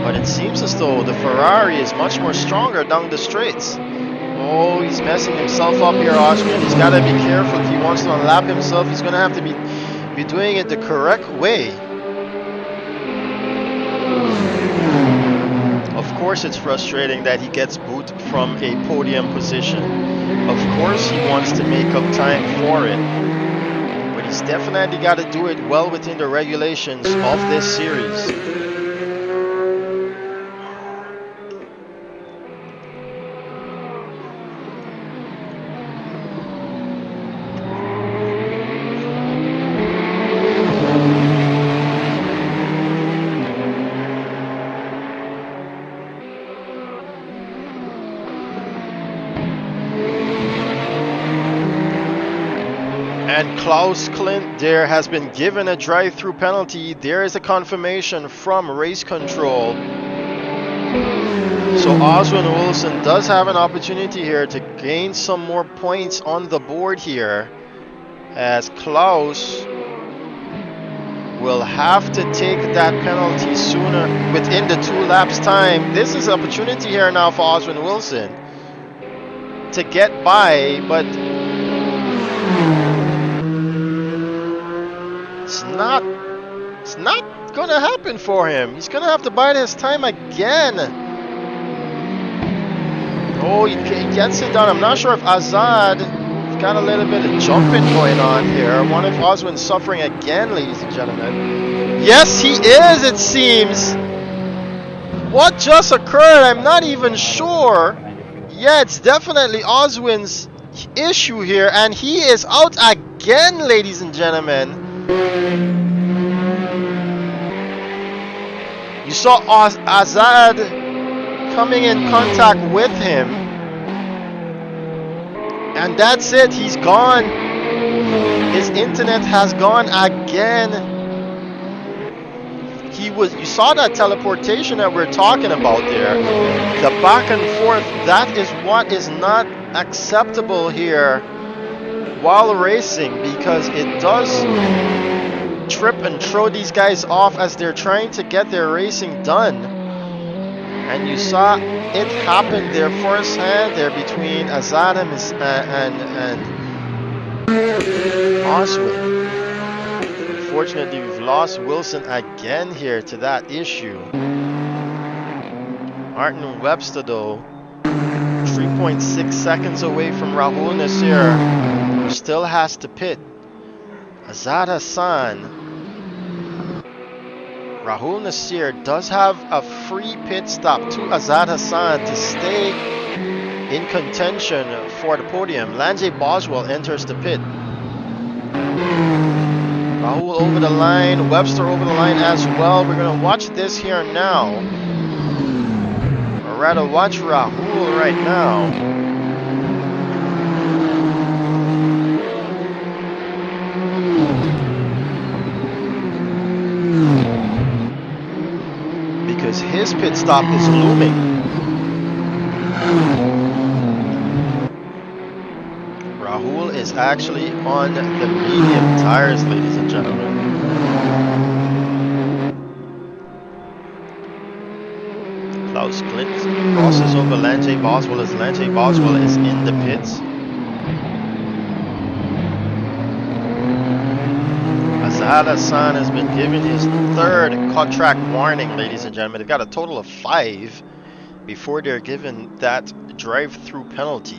But it seems as though the Ferrari is much more stronger down the straights. Oh, he's messing himself up here, Oswyne. He's gotta be careful if he wants to unlap himself. He's gonna have to be doing it the correct way. Of course it's frustrating that he gets booted from a podium position. Of course he wants to make up time for it. But he's definitely got to do it well within the regulations of this series. And Klaus Clint there has been given a drive-through penalty. There is a confirmation from race control. So Oswyne Wilson does have an opportunity here to gain some more points on the board here, as Klaus will have to take that penalty sooner, within the 2 laps time. This is an opportunity here now for Oswyne Wilson to get by, but it's not gonna happen for him. He's gonna have to bide his time again. Oh, he gets it done. I'm not sure if Azaad got a little bit of jumping going on here. I wonder if Oswyne's suffering again, ladies and gentlemen. Yes, he is, it seems. What just occurred? I'm not even sure. Yeah, it's definitely Oswyne's issue here, and he is out again, ladies and gentlemen. You saw Azaad coming in contact with him, and that's it. He's gone. His internet has gone again. You saw that teleportation that we're talking about there, the back and forth. That is what is not acceptable here while racing, because it does trip and throw these guys off as they're trying to get their racing done. And you saw it happen there firsthand there between Azaad and Oswyne. Unfortunately, we've lost Wilson again here to that issue. Martin Webster, though, 3.6 seconds away from Rahul Nasseir, who still has to pit. Azaad Hassan. Rahul Nasseir does have a free pit stop to Azaad Hassan to stay in contention for the podium. Lanjay Boswell enters the pit. Rahul over the line, Webster over the line as well. We're going to watch this here now. Or rather, watch Rahul right now. Because his pit stop is looming. Rahul is actually on the medium tires, ladies and gentlemen. Klaus Clint crosses over Lanjay Boswell as Lanjay Boswell is in the pits. Azaad Hassan has been given his 3rd cut track warning, ladies and gentlemen. They've got a total of 5 before they're given that drive-through penalty.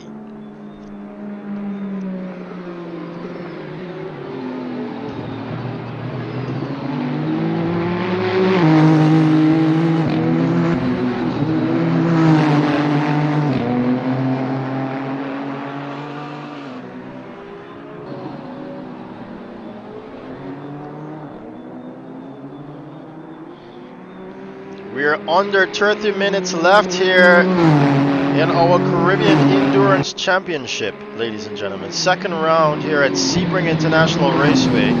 We're under 30 minutes left here in our Caribbean Endurance Championship, ladies and gentlemen. 2nd round here at Sebring International Raceway.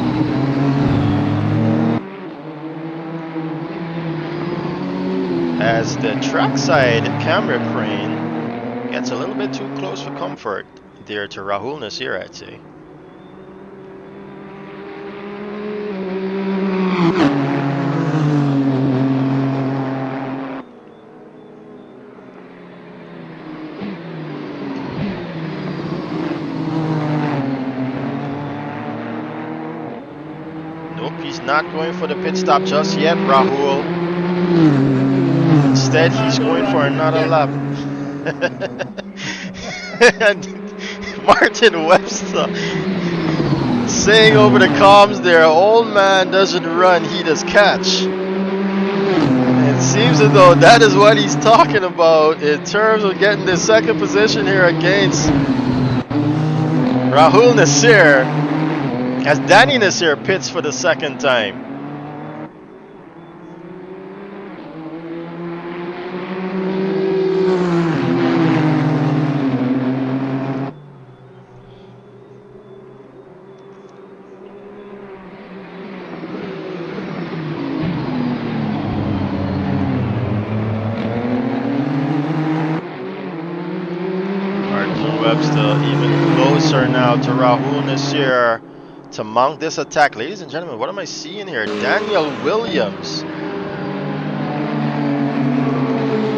As the trackside camera crane gets a little bit too close for comfort there to Rahul Nasseir, I'd say. Not going for the pit stop just yet, Rahul. Instead, he's going for another lap. And Martin Webster saying over the comms there, old man doesn't run, he does catch. It seems as though that is what he's talking about in terms of getting the 2nd position here against Rahul Nasseir, as Danny Nasseir pits for the 2nd time. Webster even closer now to Rahul Nasseir to mount this attack. Ladies and gentlemen, what am I seeing here? Daniel Williams.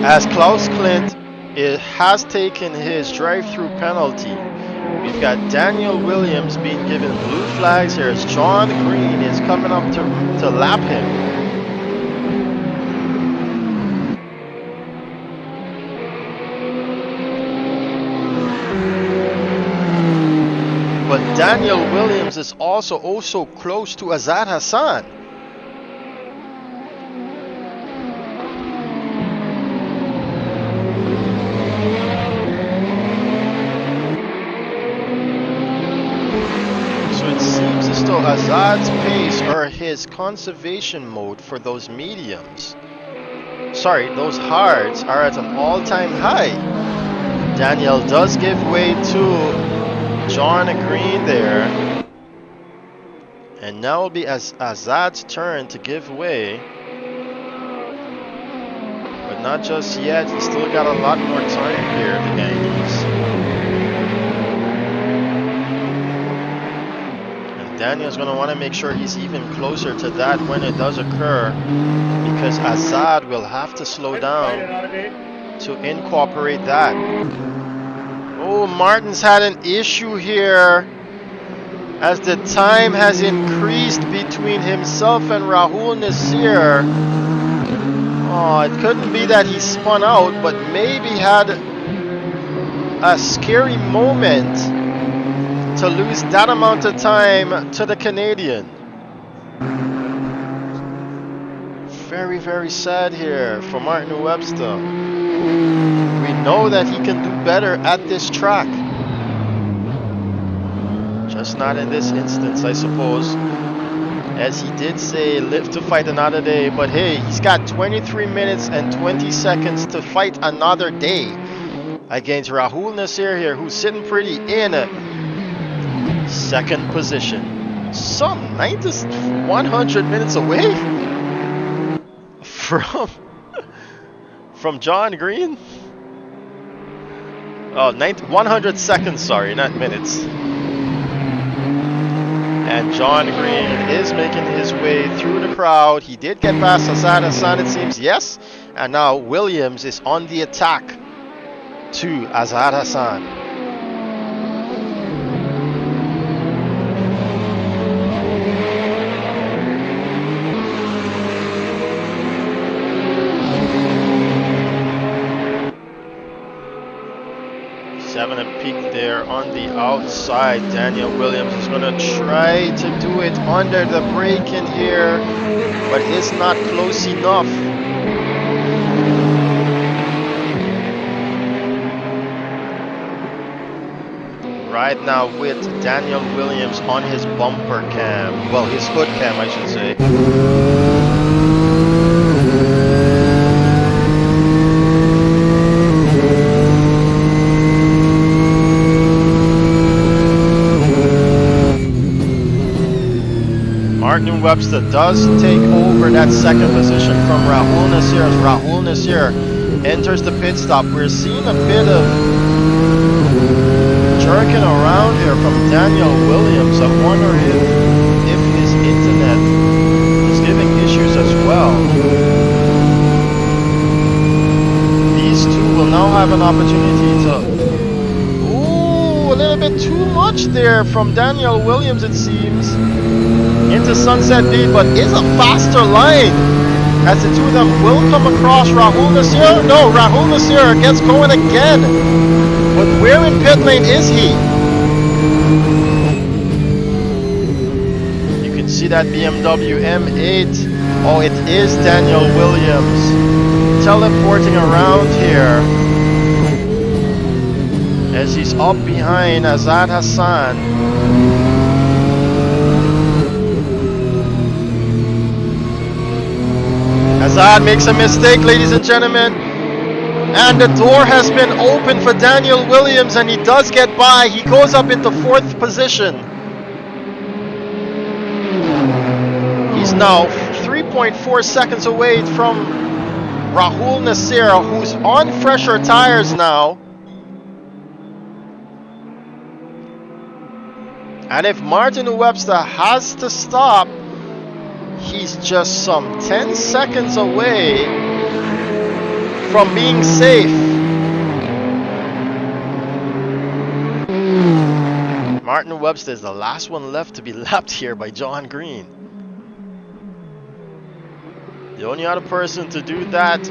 As Klaus Clint has taken his drive-through penalty, we've got Daniel Williams being given blue flags here as John Green is coming up to lap him. But Daniel Williams is also close to Azaad Hassan. So it seems as though Azaad's pace or his conservation mode for those mediums, sorry, those hards are at an all-time high. Daniel does give way to John Green there, and now will be Azaad's turn to give way, but not just yet. He's still got a lot more time here, the Gunnings. And Daniel's going to want to make sure he's even closer to that when it does occur, because Azaad will have to slow down to incorporate that. Oh, Martin's had an issue here as the time has increased between himself and Rahul Nasseir. Oh, it couldn't be that he spun out, but maybe had a scary moment to lose that amount of time to the Canadian. Very, very sad here for Martin Webster. We know that he can do better at this track. Just not in this instance, I suppose. As he did say, live to fight another day. But hey, he's got 23 minutes and 20 seconds to fight another day against Rahul Nasseir here, who's sitting pretty in second position. Some 100 minutes away from John Green. Oh, 100 seconds, sorry, not minutes. And John Green is making his way through the crowd. He did get past Azaad Hassan, it seems, yes. And now Williams is on the attack to Azaad Hassan. Having a peek there on the outside. Daniel Williams is going to try to do it under the brake in here, but it's not close enough. Right now with Daniel Williams on his bumper cam, well, his hood cam I should say. Martin Webster does take over that second position from Rahul Nasseir as Rahul Nasseir enters the pit stop. We're seeing a bit of jerking around here from Daniel Williams. I wonder if his internet is giving issues as well. These two will now have an opportunity to... Ooh, a little bit too much there from Daniel Williams, it seems. Into Sunset Beat, but is a faster line as the two of them will come across Rahul Nasseir. No, Rahul Nasseir gets going again, but where in pit lane is he? You can see that BMW M8. Oh, it is Daniel Williams teleporting around here as he's up behind Azaad Hassan. Azaad makes a mistake, ladies and gentlemen, and the door has been opened for Daniel Williams, and he does get by. He goes up into 4th position. He's now 3.4 seconds away from Rahul Nasseir, who's on fresher tires now. And if Martin Webster has to stop, he's just some 10 seconds away from being safe. Martin Webster is the last one left to be lapped here by John Green. The only other person to do that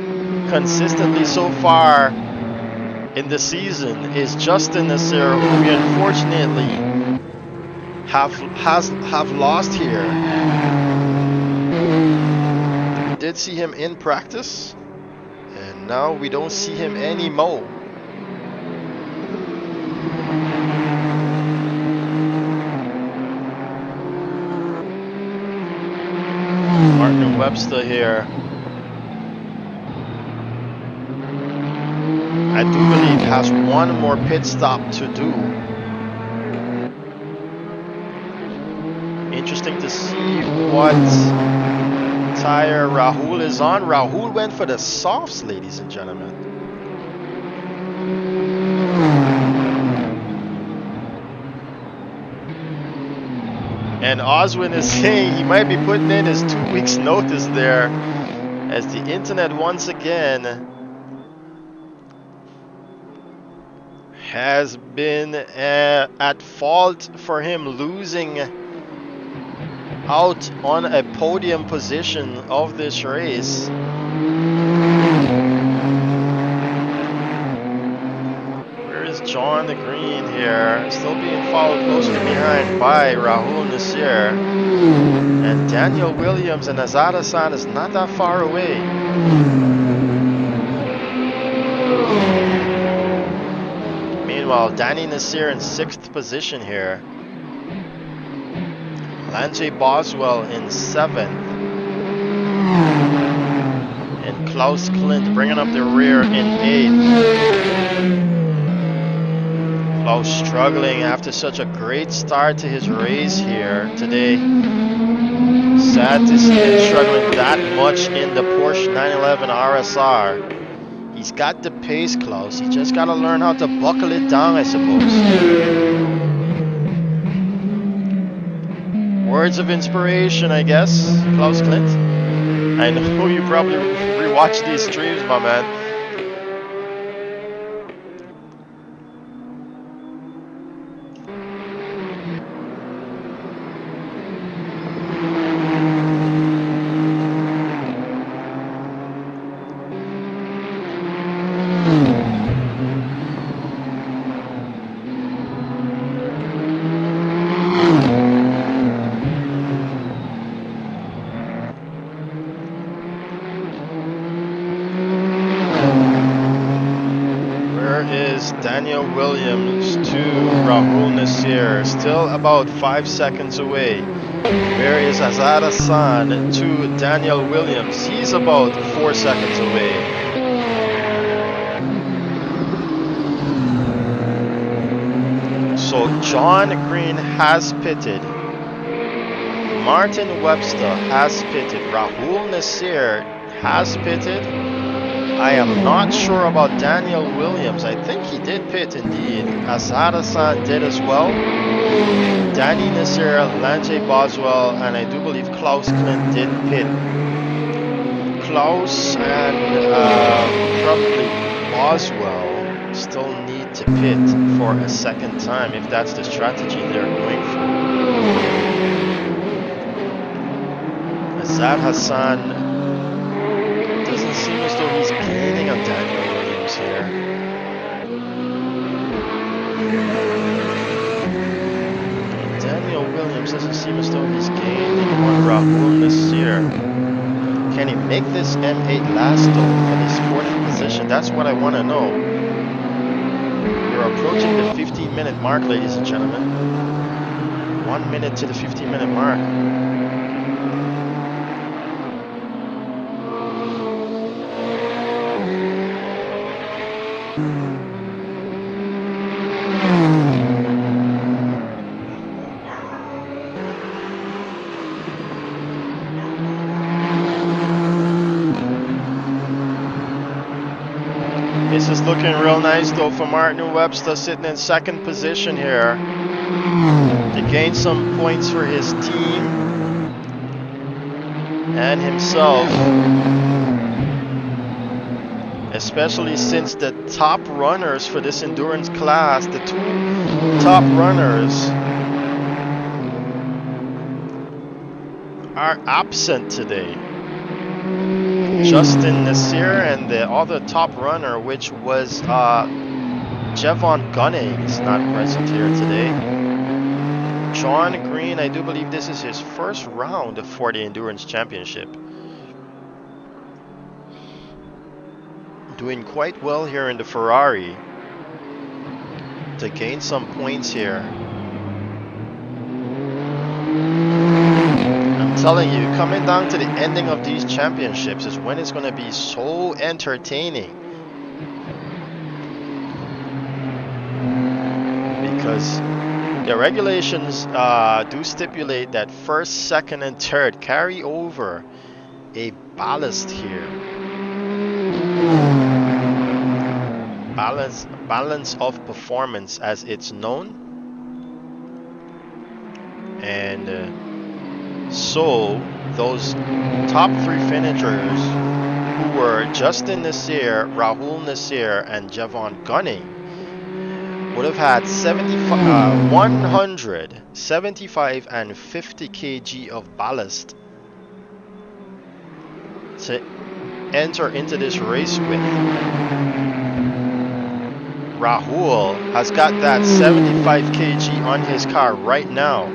consistently so far in the season is Justin Nasseir, who we unfortunately have lost here. We did see him in practice, and now we don't see him anymore. Martin Webster here. I do believe has one more pit stop to do. Interesting to see what tire Rahul is on. Rahul went for the softs, ladies and gentlemen. And Oswyne is saying he might be putting in his 2 weeks notice there, as the internet once again has been at fault for him losing out on a podium position of this race. Where is John the Green here? Still being followed closely behind by Rahul Nasseir. And Daniel Williams and Azaad Hassan is not that far away. Meanwhile, Danny Nasseir in 6th position here. Lance Boswell in 7th. And Klaus Klint bringing up the rear in 8th. Klaus struggling after such a great start to his race here today. Sad to see him struggling that much in the Porsche 911 RSR. He's got the pace, Klaus. He just got to learn how to buckle it down, I suppose. Words of inspiration, I guess, Klaus Klint. I know you probably rewatch these streams, my man. Daniel Williams to Rahul Nasseir, still about 5 seconds away. Where is Azaad Hassan to Daniel Williams? He's about 4 seconds away. So John Green has pitted. Martin Webster has pitted. Rahul Nasseir has pitted. I am not sure about Daniel Williams. I think he did pit indeed. Azaad Hassan did as well. Danny Nasseir, Lance Boswell, and I do believe Klaus Klint did pit. Klaus and probably Boswell still need to pit for a second time if that's the strategy they're going for. Azaad Hassan doesn't seem as though he's gaining on Daniel Williams here. Daniel Williams doesn't seem as though he's gaining on Rahul Nasseir. Can he make this M8 last though for this 4th position? That's what I want to know. We're approaching the 15-minute mark, ladies and gentlemen. 1 minute to the 15-minute mark. This is looking real nice though for Martin Webster, sitting in 2nd position here. to gain some points for his team and himself, especially since the top runners for this endurance class, the two top runners, are absent today. Justin Nasseir and the other top runner, which was Jevon Gunnings, not present here today. John Green, I do believe this is his first round for the Endurance Championship. Doing quite well here in the Ferrari to gain some points here. I'm telling you, coming down to the ending of these championships is when it's going to be so entertaining. Because the regulations do stipulate that first, second, and third carry over a ballast here. Balance of performance as it's known. And so those top three finishers, who were Justin Nasseir, Rahul Nasseir, and Jevon Gunning, would have had 100, 75, and 50 kg of ballast to enter into this race with. Rahul has got that 75 kg on his car right now.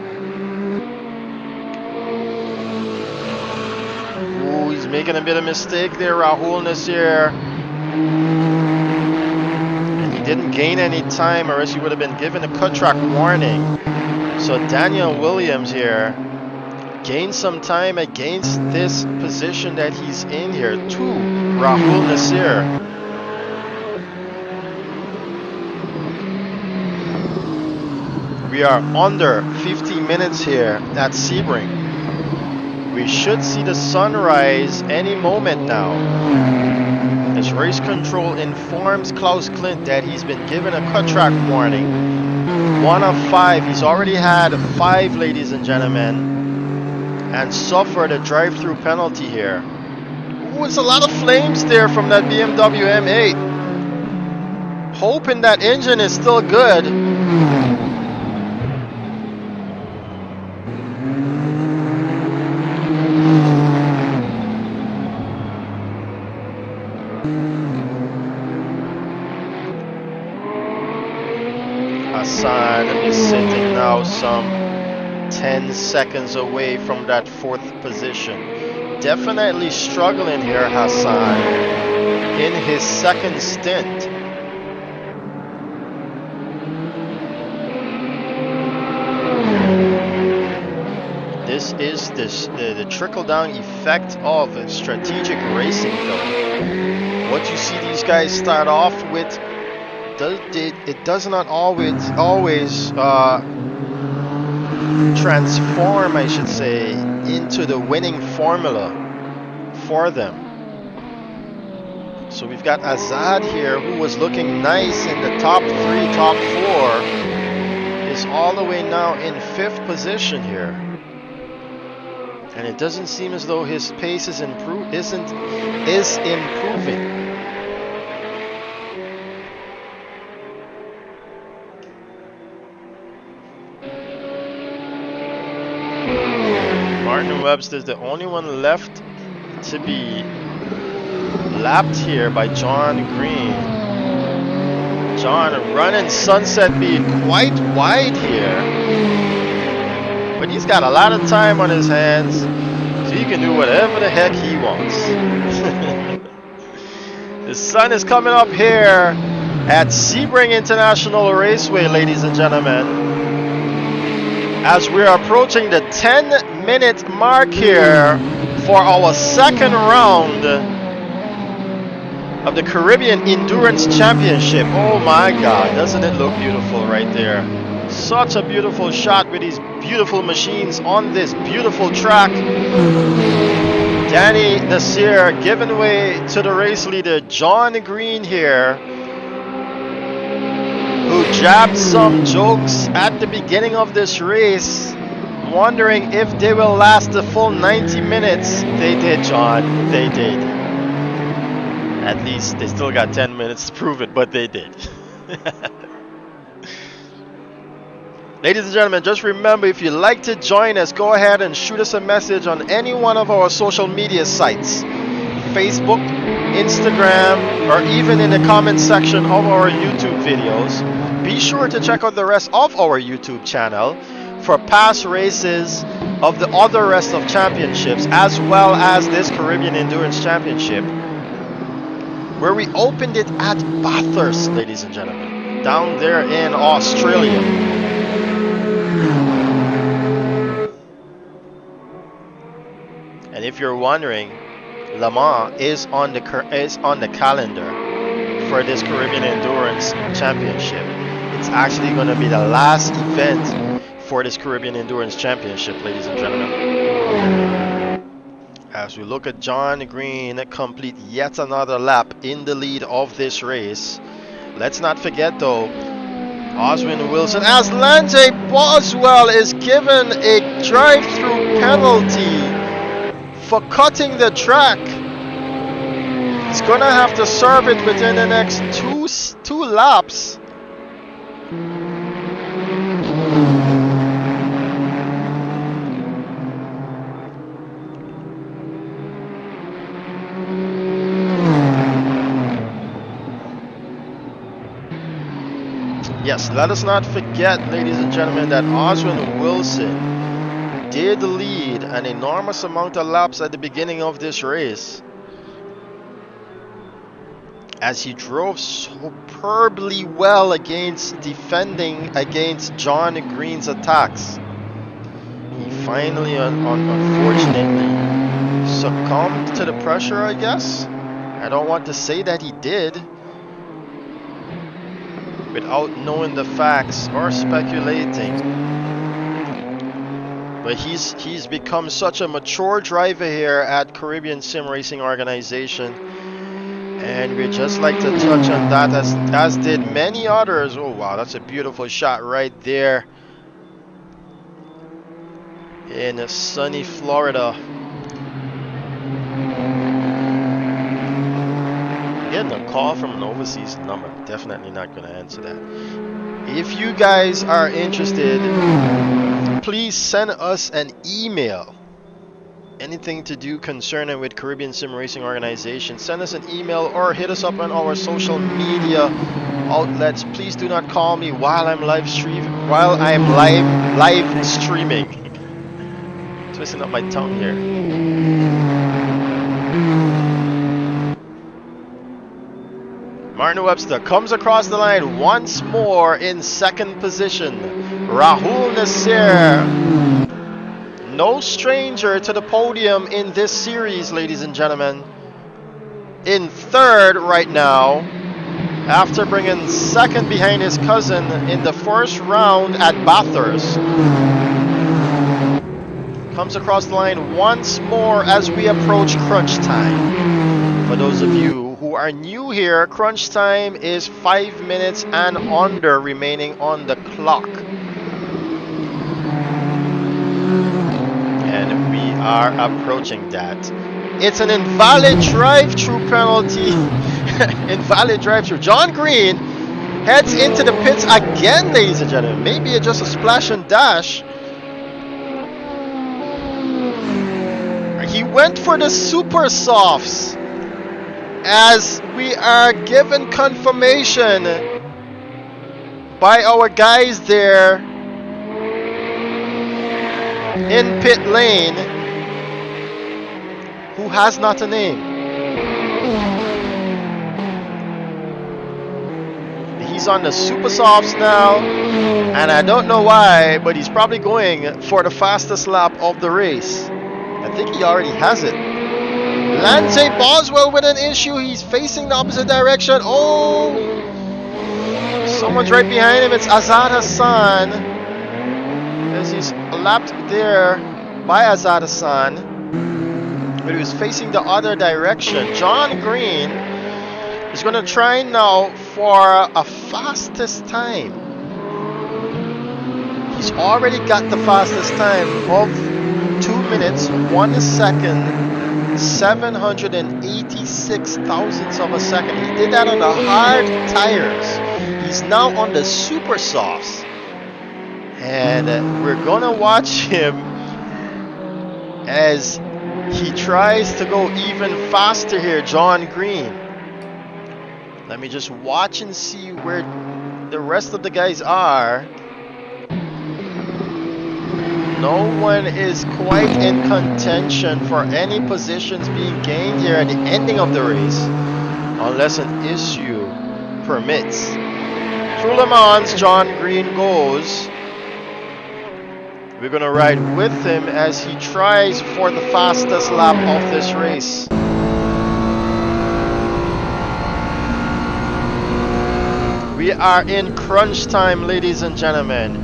Ooh, he's making a bit of mistake there, Rahul Nasseir. Didn't gain any time, or else he would have been given a cut track warning. So Daniel Williams here gained some time against this position that he's in here to Rahul Nasseir. We are under 50 minutes here at Sebring. We should see the sunrise any moment now. As race control informs Klaus Klint that he's been given a cut track warning. 1 of 5. He's already had 5, ladies and gentlemen, and suffered a drive-through penalty here. Ooh, it's a lot of flames there from that BMW M8. Hoping that engine is still good. Hassan is sitting now some 10 seconds away from that 4th position. Definitely struggling here, Hassan, in his 2nd stint. This is the trickle-down effect of strategic racing, though. What you see these guys start off with, it does not always transform, I should say, into the winning formula for them. So we've got Azaad here, who was looking nice in the top 3, top 4, is all the way now in 5th position here. And it doesn't seem as though his pace is improving. Martin Webster is the only one left to be lapped here by John Green. John running Sunset Beat quite wide here, but he's got a lot of time on his hands, so he can do whatever the heck he wants. The sun is coming up here at Sebring International Raceway, ladies and gentlemen, as we're approaching the 10-minute mark here for our 2nd round of the Caribbean Endurance Championship. Oh my God, doesn't it look beautiful right there? Such a beautiful shot with these beautiful machines on this beautiful track. Danny Nasseir giving way to the race leader John Green here, who who jabbed some jokes at the beginning of this race, wondering if they will last the full 90 minutes. They did, John. They did. At least they still got 10 minutes to prove it, but they did. Ladies and gentlemen, just remember, if you'd like to join us, go ahead and shoot us a message on any one of our social media sites. Facebook, Instagram, or even in the comment section of our YouTube videos. Be sure to check out the rest of our YouTube channel for past races of the other rest of championships, as well as this Caribbean Endurance Championship, where we opened it at Bathurst, ladies and gentlemen, down there in Australia. And if you're wondering, Le Mans is on the calendar for this Caribbean Endurance Championship. It's actually going to be the last event for this Caribbean Endurance Championship, ladies and gentlemen. As we look at John Green complete yet another lap in the lead of this race. Let's not forget though, Oswyne Wilson, as Lance Boswell is given a drive-through penalty for cutting the track. He's gonna have to serve it within the next two laps. Yes, let us not forget, ladies and gentlemen, that Oswyne Wilson did lead an enormous amount of laps at the beginning of this race, as he drove superbly well defending against John Green's attacks. He finally, unfortunately, succumbed to the pressure, I guess. I don't want to say that he did, without knowing the facts or speculating. But he's become such a mature driver here at Caribbean Sim Racing Organization, and we'd just like to touch on that as did many others. Oh wow, that's a beautiful shot right there in sunny Florida. Getting a call from an overseas number. Definitely not going to answer that. If you guys are interested, please send us an email. Anything to do concerning with Caribbean Sim Racing Organization, send us an email or hit us up on our social media outlets. Please do not call me while I'm live streaming. Twisting up my tongue here. Martin Webster comes across the line once more in second position. Rahul Nasseir, no stranger to the podium in this series, ladies and gentlemen, in third right now, after bringing second behind his cousin in the first round at Bathurst. Comes across the line once more as we approach crunch time. For those of you who are new here, crunch time is 5 minutes and under remaining on the clock. And we are approaching that. It's an invalid drive-through penalty. Invalid drive-through. John Green heads into the pits again, ladies and gentlemen. Maybe it's just a splash and dash. He went for the super softs, as we are given confirmation by our guys there in pit lane, who has not a name. He's on the super softs now, and I don't know why, but he's probably going for the fastest lap of the race. I think he already has it. Lance Boswell with an issue. He's facing the opposite direction. Oh! Someone's right behind him. It's Azaad Hassan, as he's lapped there by Azaad Hassan, but he was facing the other direction. John Green is going to try now for a fastest time. He's already got the fastest time of 2 minutes, 1 second, 786 thousandths of a second. He did that on the hard tires. He's now on the super softs. And we're gonna watch him as he tries to go even faster here, John Green. Let me just watch and see where the rest of the guys are. No one is quite in contention for any positions being gained here at the ending of the race, unless an issue permits. Through Le Mans, John Green goes. We're gonna ride with him as he tries for the fastest lap of this race. We are in crunch time, ladies and gentlemen,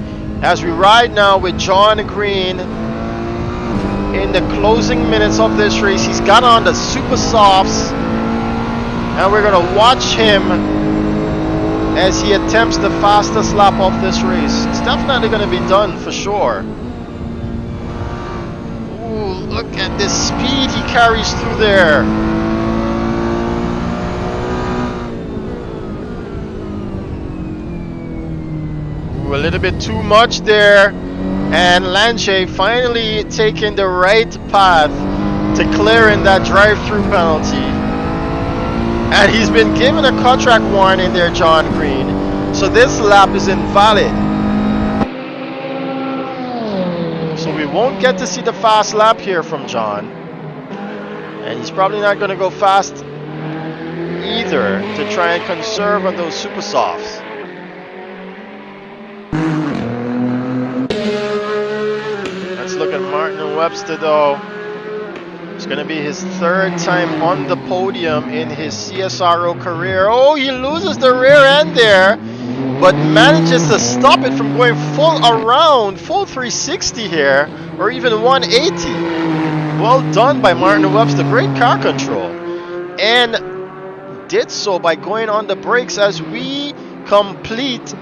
as we ride now with John Green in the closing minutes of this race. He's got on the super softs, and we're gonna watch him as he attempts the fastest lap of this race. It's definitely gonna be done for sure. Ooh, look at this speed he carries through there. A little bit too much there, and Lange finally taking the right path to clearing that drive-through penalty, and he's been given a contract warning there, John Green, so this lap is invalid, so we won't get to see the fast lap here from John, and he's probably not going to go fast either to try and conserve on those super softs. Look at Martin and Webster though. It's going to be his third time on the podium in his CSRO career. Oh, he loses the rear end there, but manages to stop it from going full around, full 360 here, or even 180. Well done by Martin and Webster. Great car control. And did so by going on the brakes as we complete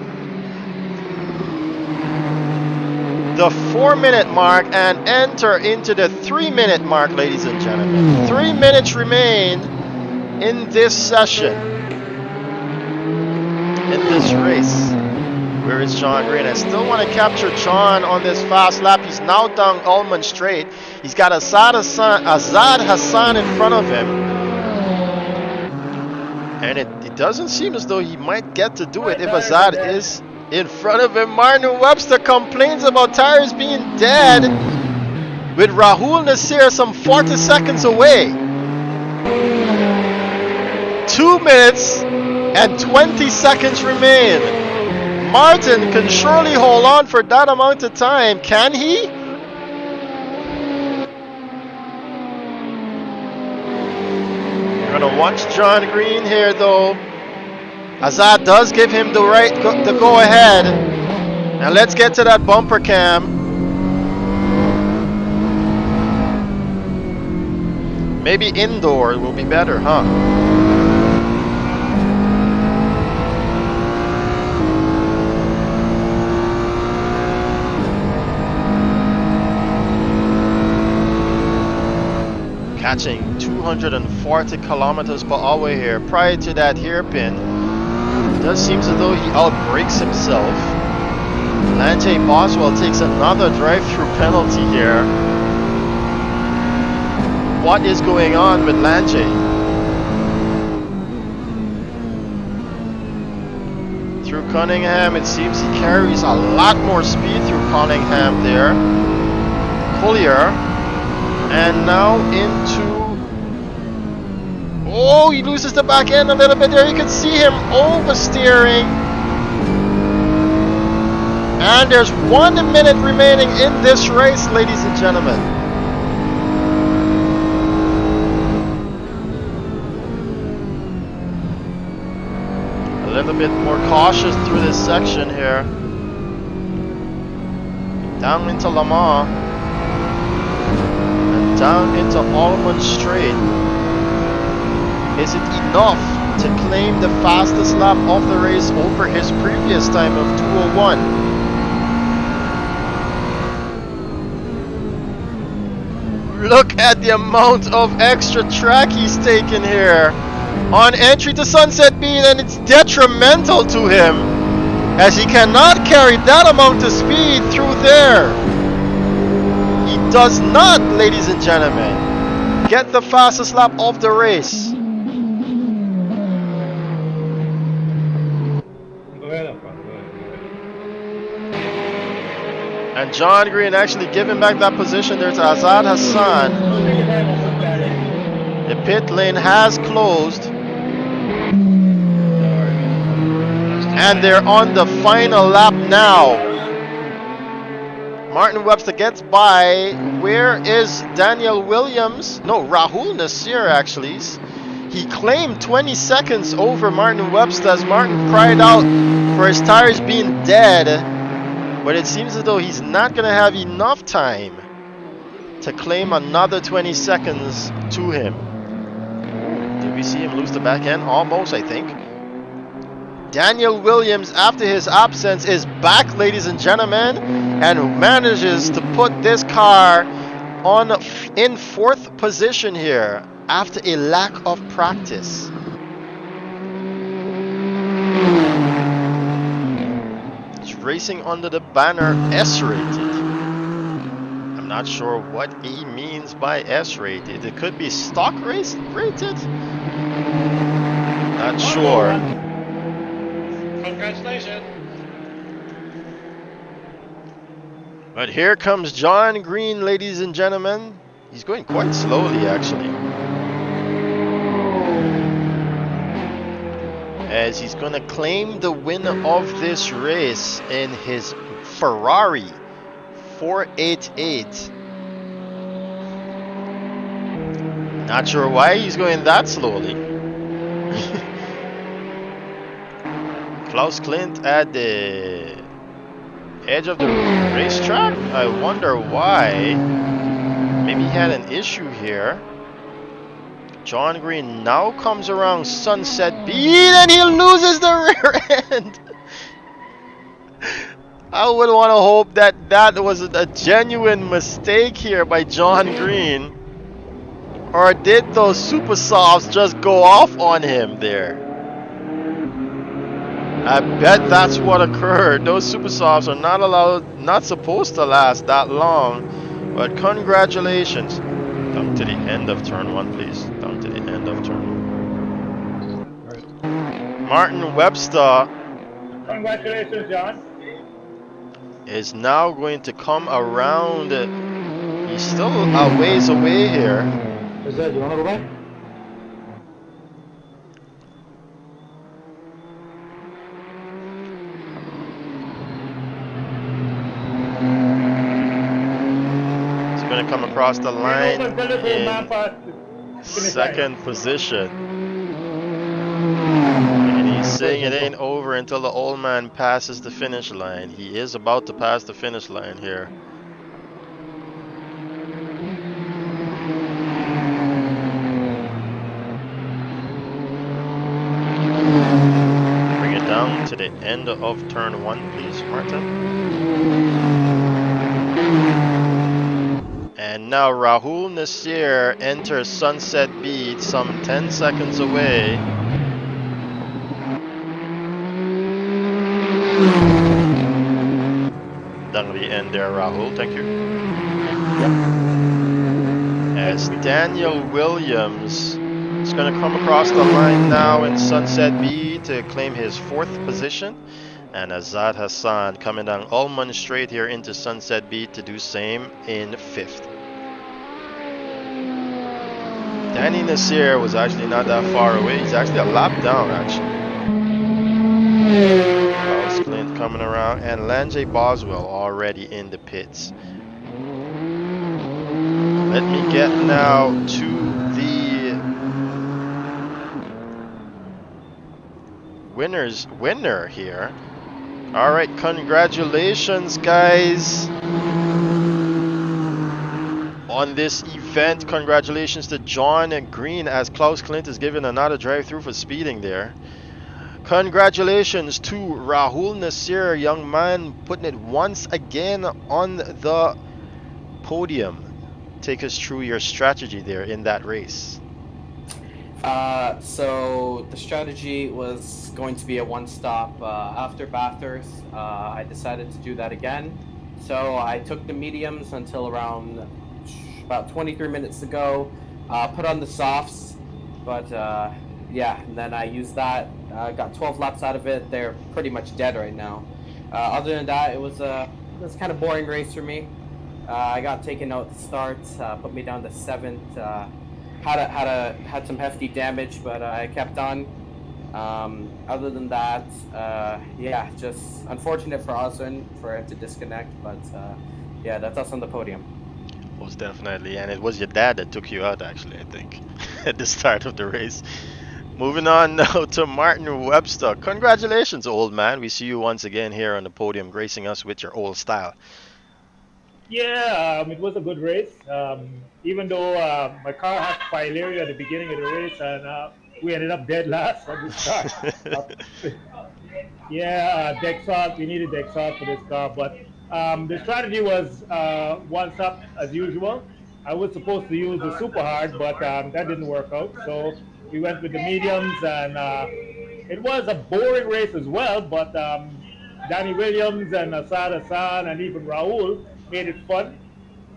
the 4-minute mark and enter into the 3-minute mark, ladies and gentlemen. 3 minutes remain in this session, in this race. Where is John Green? I still want to capture John on this fast lap. He's now down Ullman Straight. He's got Azaad Hassan in front of him. And it doesn't seem as though he might get to do it if Azaad is in front of him. Martin Webster complains about tires being dead with Rahul Nasseir some 40 seconds away. 2 minutes and 20 seconds remain. Martin can surely hold on for that amount of time. Can he? We're gonna watch John Green here though. Azaad does give him the go ahead. Now let's get to that bumper cam. Maybe indoor will be better, huh? Catching 240 kilometers per hour here. Prior to that hairpin, it does seem as though he outbrakes himself. Lange Boswell takes another drive-through penalty here. What is going on with Lange? Through Cunningham, it seems he carries a lot more speed through Cunningham there. Collier. And now into... Oh, he loses the back end a little bit there. You can see him oversteering. And there's 1 minute remaining in this race, ladies and gentlemen. A little bit more cautious through this section here. Down into Le Mans. And down into Almond Straight. Is it enough to claim the fastest lap of the race over his previous time of 2:01. Look at the amount of extra track he's taken here on entry to Sunset Beach, and it's detrimental to him as he cannot carry that amount of speed through there. He does not, ladies and gentlemen, get the fastest lap of the race. Go ahead up front. Go ahead. And John Green actually giving back that position there to Azaad Hassan. The pit lane has closed. And they're on the final lap now. Martin Webster gets by. Where is Daniel Williams? No, Rahul Nasseir actually. He claimed 20 seconds over Martin Webster as Martin cried out for his tires being dead. But it seems as though he's not going to have enough time to claim another 20 seconds to him. Did we see him lose the back end? Almost, I think. Daniel Williams, after his absence, is back, ladies and gentlemen, and manages to put this car in 4th position here after a lack of practice. It's racing under the banner S-rated. I'm not sure what he means by S-rated. It could be stock race rated? Not sure. Congratulations. But here comes John Green, ladies and gentlemen. He's going quite slowly, actually. As he's going to claim the win of this race in his Ferrari 488. Not sure why he's going that slowly. Klaus Klint at the edge of the racetrack? I wonder why. Maybe he had an issue here. John Green now comes around Sunset Beach and he loses the rear end. I would want to hope that that was a genuine mistake here by John Green. Or did those super softs just go off on him there? I bet that's what occurred. Those super softs are not supposed to last that long. But congratulations. Down to the end of turn 1, please. Down to the end of turn 1. Martin Webster. Congratulations, John. Is now going to come around. He's still a ways away here. Is that, you want to go back? Going to come across the line in 2nd position. And he's saying it ain't over until the old man passes the finish line. He is about to pass the finish line here. Bring it down to the end of turn 1, please, Martin. And now Rahul Nasseir enters Sunset Beach some 10 seconds away. Down the end there, Rahul, thank you. As Daniel Williams is going to come across the line now in Sunset Beach to claim his 4th position. And Azaad Hassan coming down Almond Straight here into Sunset Beach to do same in 5th. Danny Nasseir was actually not that far away. He's actually a lap down, actually. Klaus Klint coming around, and Lanjay Boswell already in the pits. Let me get now to the winner here. All right, congratulations, guys. on this event. Congratulations to John Green as Klaus Clint is given another drive-through for speeding there. Congratulations to Rahul Nasseir, young man, putting it once again on the podium. Take us through your strategy there in that race. So the strategy was going to be a one-stop. After Bathurst, I decided to do that again. So I took the mediums until around about 23 minutes to go. Put on the softs, but yeah, and then I used that. Got 12 laps out of it. They're pretty much dead right now. Other than that, it was kind of boring race for me. I got taken out at the start, put me down to 7th. Had some hefty damage, but I kept on. Other than that, yeah, just unfortunate for Oswyne for him to disconnect, but yeah, that's us on the podium. Most definitely, and it was your dad that took you out, actually, I think, at the start of the race. Moving on now to Martin Webster. Congratulations, old man. We see you once again here on the podium, gracing us with your old style. Yeah, it was a good race. Even though my car had failure at the beginning of the race, and we ended up dead last at the start. Yeah, deck salt. We needed deck salt for this car, but the strategy was once up as usual. I was supposed to use the super hard, but that didn't work out. So we went with the mediums, and it was a boring race as well. But Danny Williams and Azaad Hassan and even Rahul made it fun.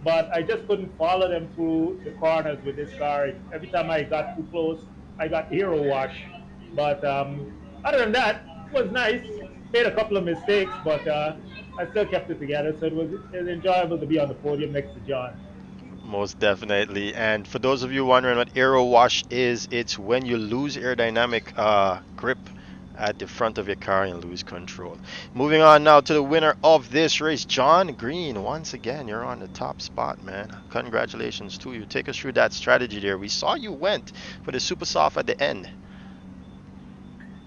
But I just couldn't follow them through the corners with this car. Every time I got too close, I got hero wash. But other than that, it was nice. Made a couple of mistakes, but I still kept it together. So it was enjoyable to be on the podium next to John. Most definitely. And for those of you wondering what aero wash is, it's when you lose aerodynamic grip at the front of your car and lose control. Moving on now to the winner of this race, John Green. Once again, you're on the top spot, man. Congratulations to you. Take us through that strategy there. We saw you went for the super soft at the end.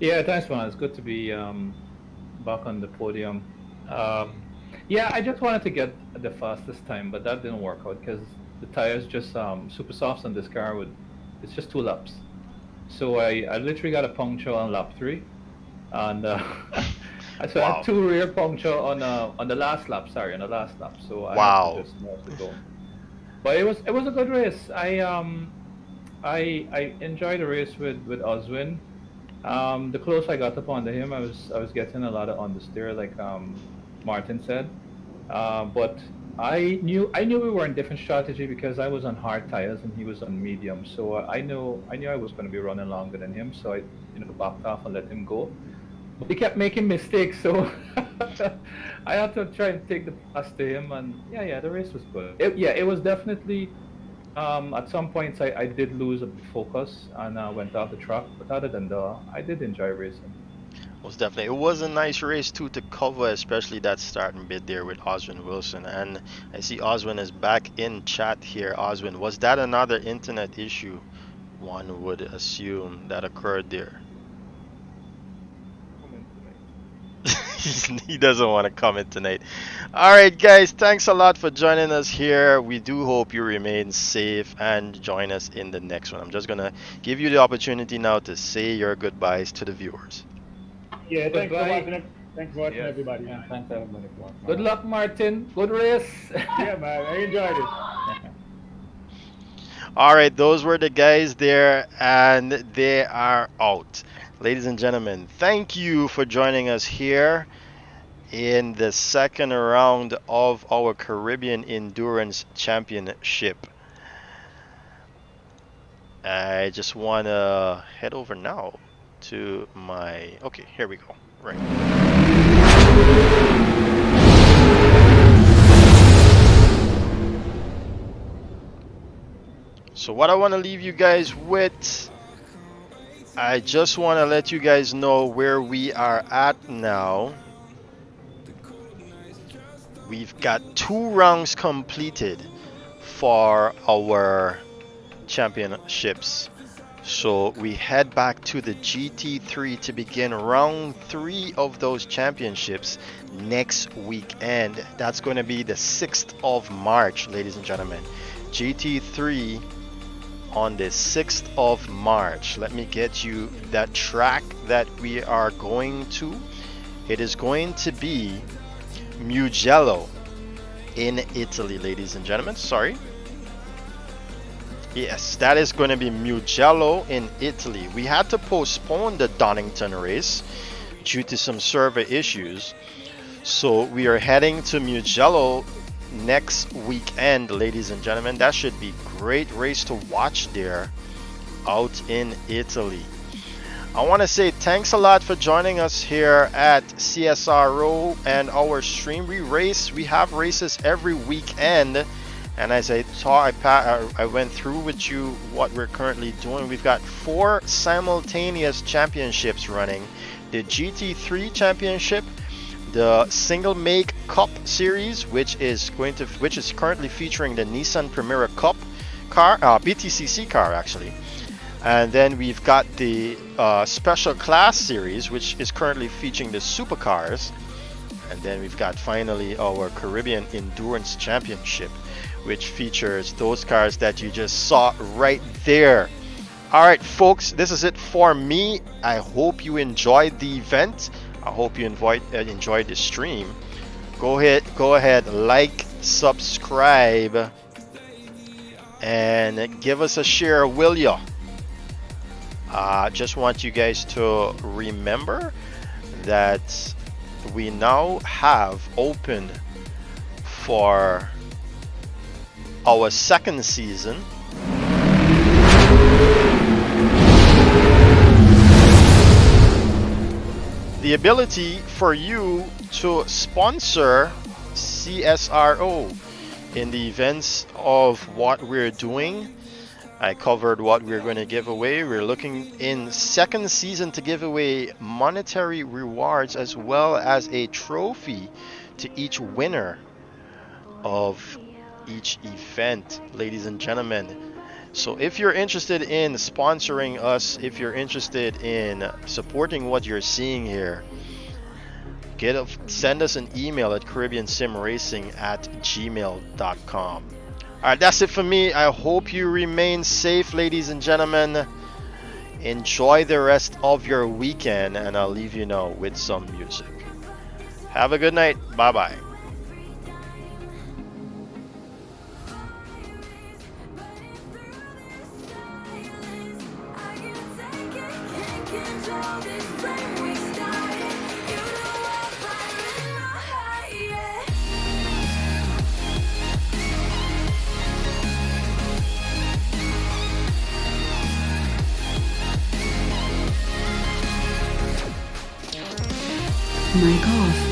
Yeah, thanks, man. It's good to be back on the podium. Yeah, I just wanted to get the fastest time, but that didn't work out because the tires just super softs on this car it's just 2 laps. So I literally got a puncture on lap 3, and so I had 2 rear puncture on the last lap. Sorry, on the last lap. So I had to just move to go. But it was a good race. I enjoyed the race with Oswyne. The closer I got up onto him, I was getting a lot of understeer, like Martin said. But I knew we were in different strategy because I was on hard tires and he was on medium. So I knew I was going to be running longer than him. So I backed off and let him go. But he kept making mistakes, so I had to try and take the pass to him. And yeah, the race was good. It was definitely. At some points I did lose a bit of focus and went off the track. But other than that, I did enjoy racing. Most definitely. It was a nice race too to cover, especially that starting bit there with Oswyne Wilson. And I see Oswyne is back in chat here. Oswyne, was that another internet issue? One would assume that occurred there. He doesn't want to comment tonight. Alright guys, thanks a lot for joining us here. We do hope you remain safe and join us in the next one. I'm just going to give you the opportunity now to say your goodbyes to the viewers. Yeah, thanks for watching. Thanks for watching, everybody. Yeah, thanks everybody for watching. Good luck, Martin. Good race. Yeah, man, I enjoyed it. Alright, those were the guys there, and they are out. Ladies and gentlemen, thank you for joining us here in the second round of our Caribbean Endurance Championship. I just want to head over now to my... Okay, here we go. Right. So what I want to leave you guys with, I just want to let you guys know where we are at now. We've got 2 rounds completed for our championships. So we head back to the GT3 to begin round 3 of those championships next weekend. That's going to be the 6th of March, ladies and gentlemen. GT3 on the 6th of March. Let me get you that track that we are going to. It is going to be Mugello in Italy, ladies and gentlemen. Sorry. Yes, that is going to be Mugello in Italy. We had to postpone the Donington race due to some server issues. So we are heading to Mugello next weekend, ladies and gentlemen. That should be great race to watch there out in Italy. I want to say thanks a lot for joining us here at CSRO and our stream. We have races every weekend, and as I went through with you what we're currently doing. We've got 4 simultaneous championships running: the GT3 championship, the single make cup series, which is currently featuring the Nissan Primera Cup car, BTCC car actually, and then we've got the special class series, which is currently featuring the supercars, and then we've got finally our Caribbean Endurance Championship, which features those cars that you just saw right there. All right, folks, this is it for me. I hope you enjoyed the event. I hope you enjoyed the stream. Go ahead, like, subscribe, and give us a share, will ya? Just want you guys to remember that we now have open for our second season. The ability for you to sponsor CSRO in the events of what we're doing. I covered what we're going to give away. We're looking in second season to give away monetary rewards as well as a trophy to each winner of each event, ladies and gentlemen. So if you're interested in sponsoring us, if you're interested in supporting what you're seeing here, send us an email at caribbeansimracing@gmail.com. Alright, that's it for me. I hope you remain safe, ladies and gentlemen. Enjoy the rest of your weekend, and I'll leave you now with some music. Have a good night. Bye-bye. Mic off.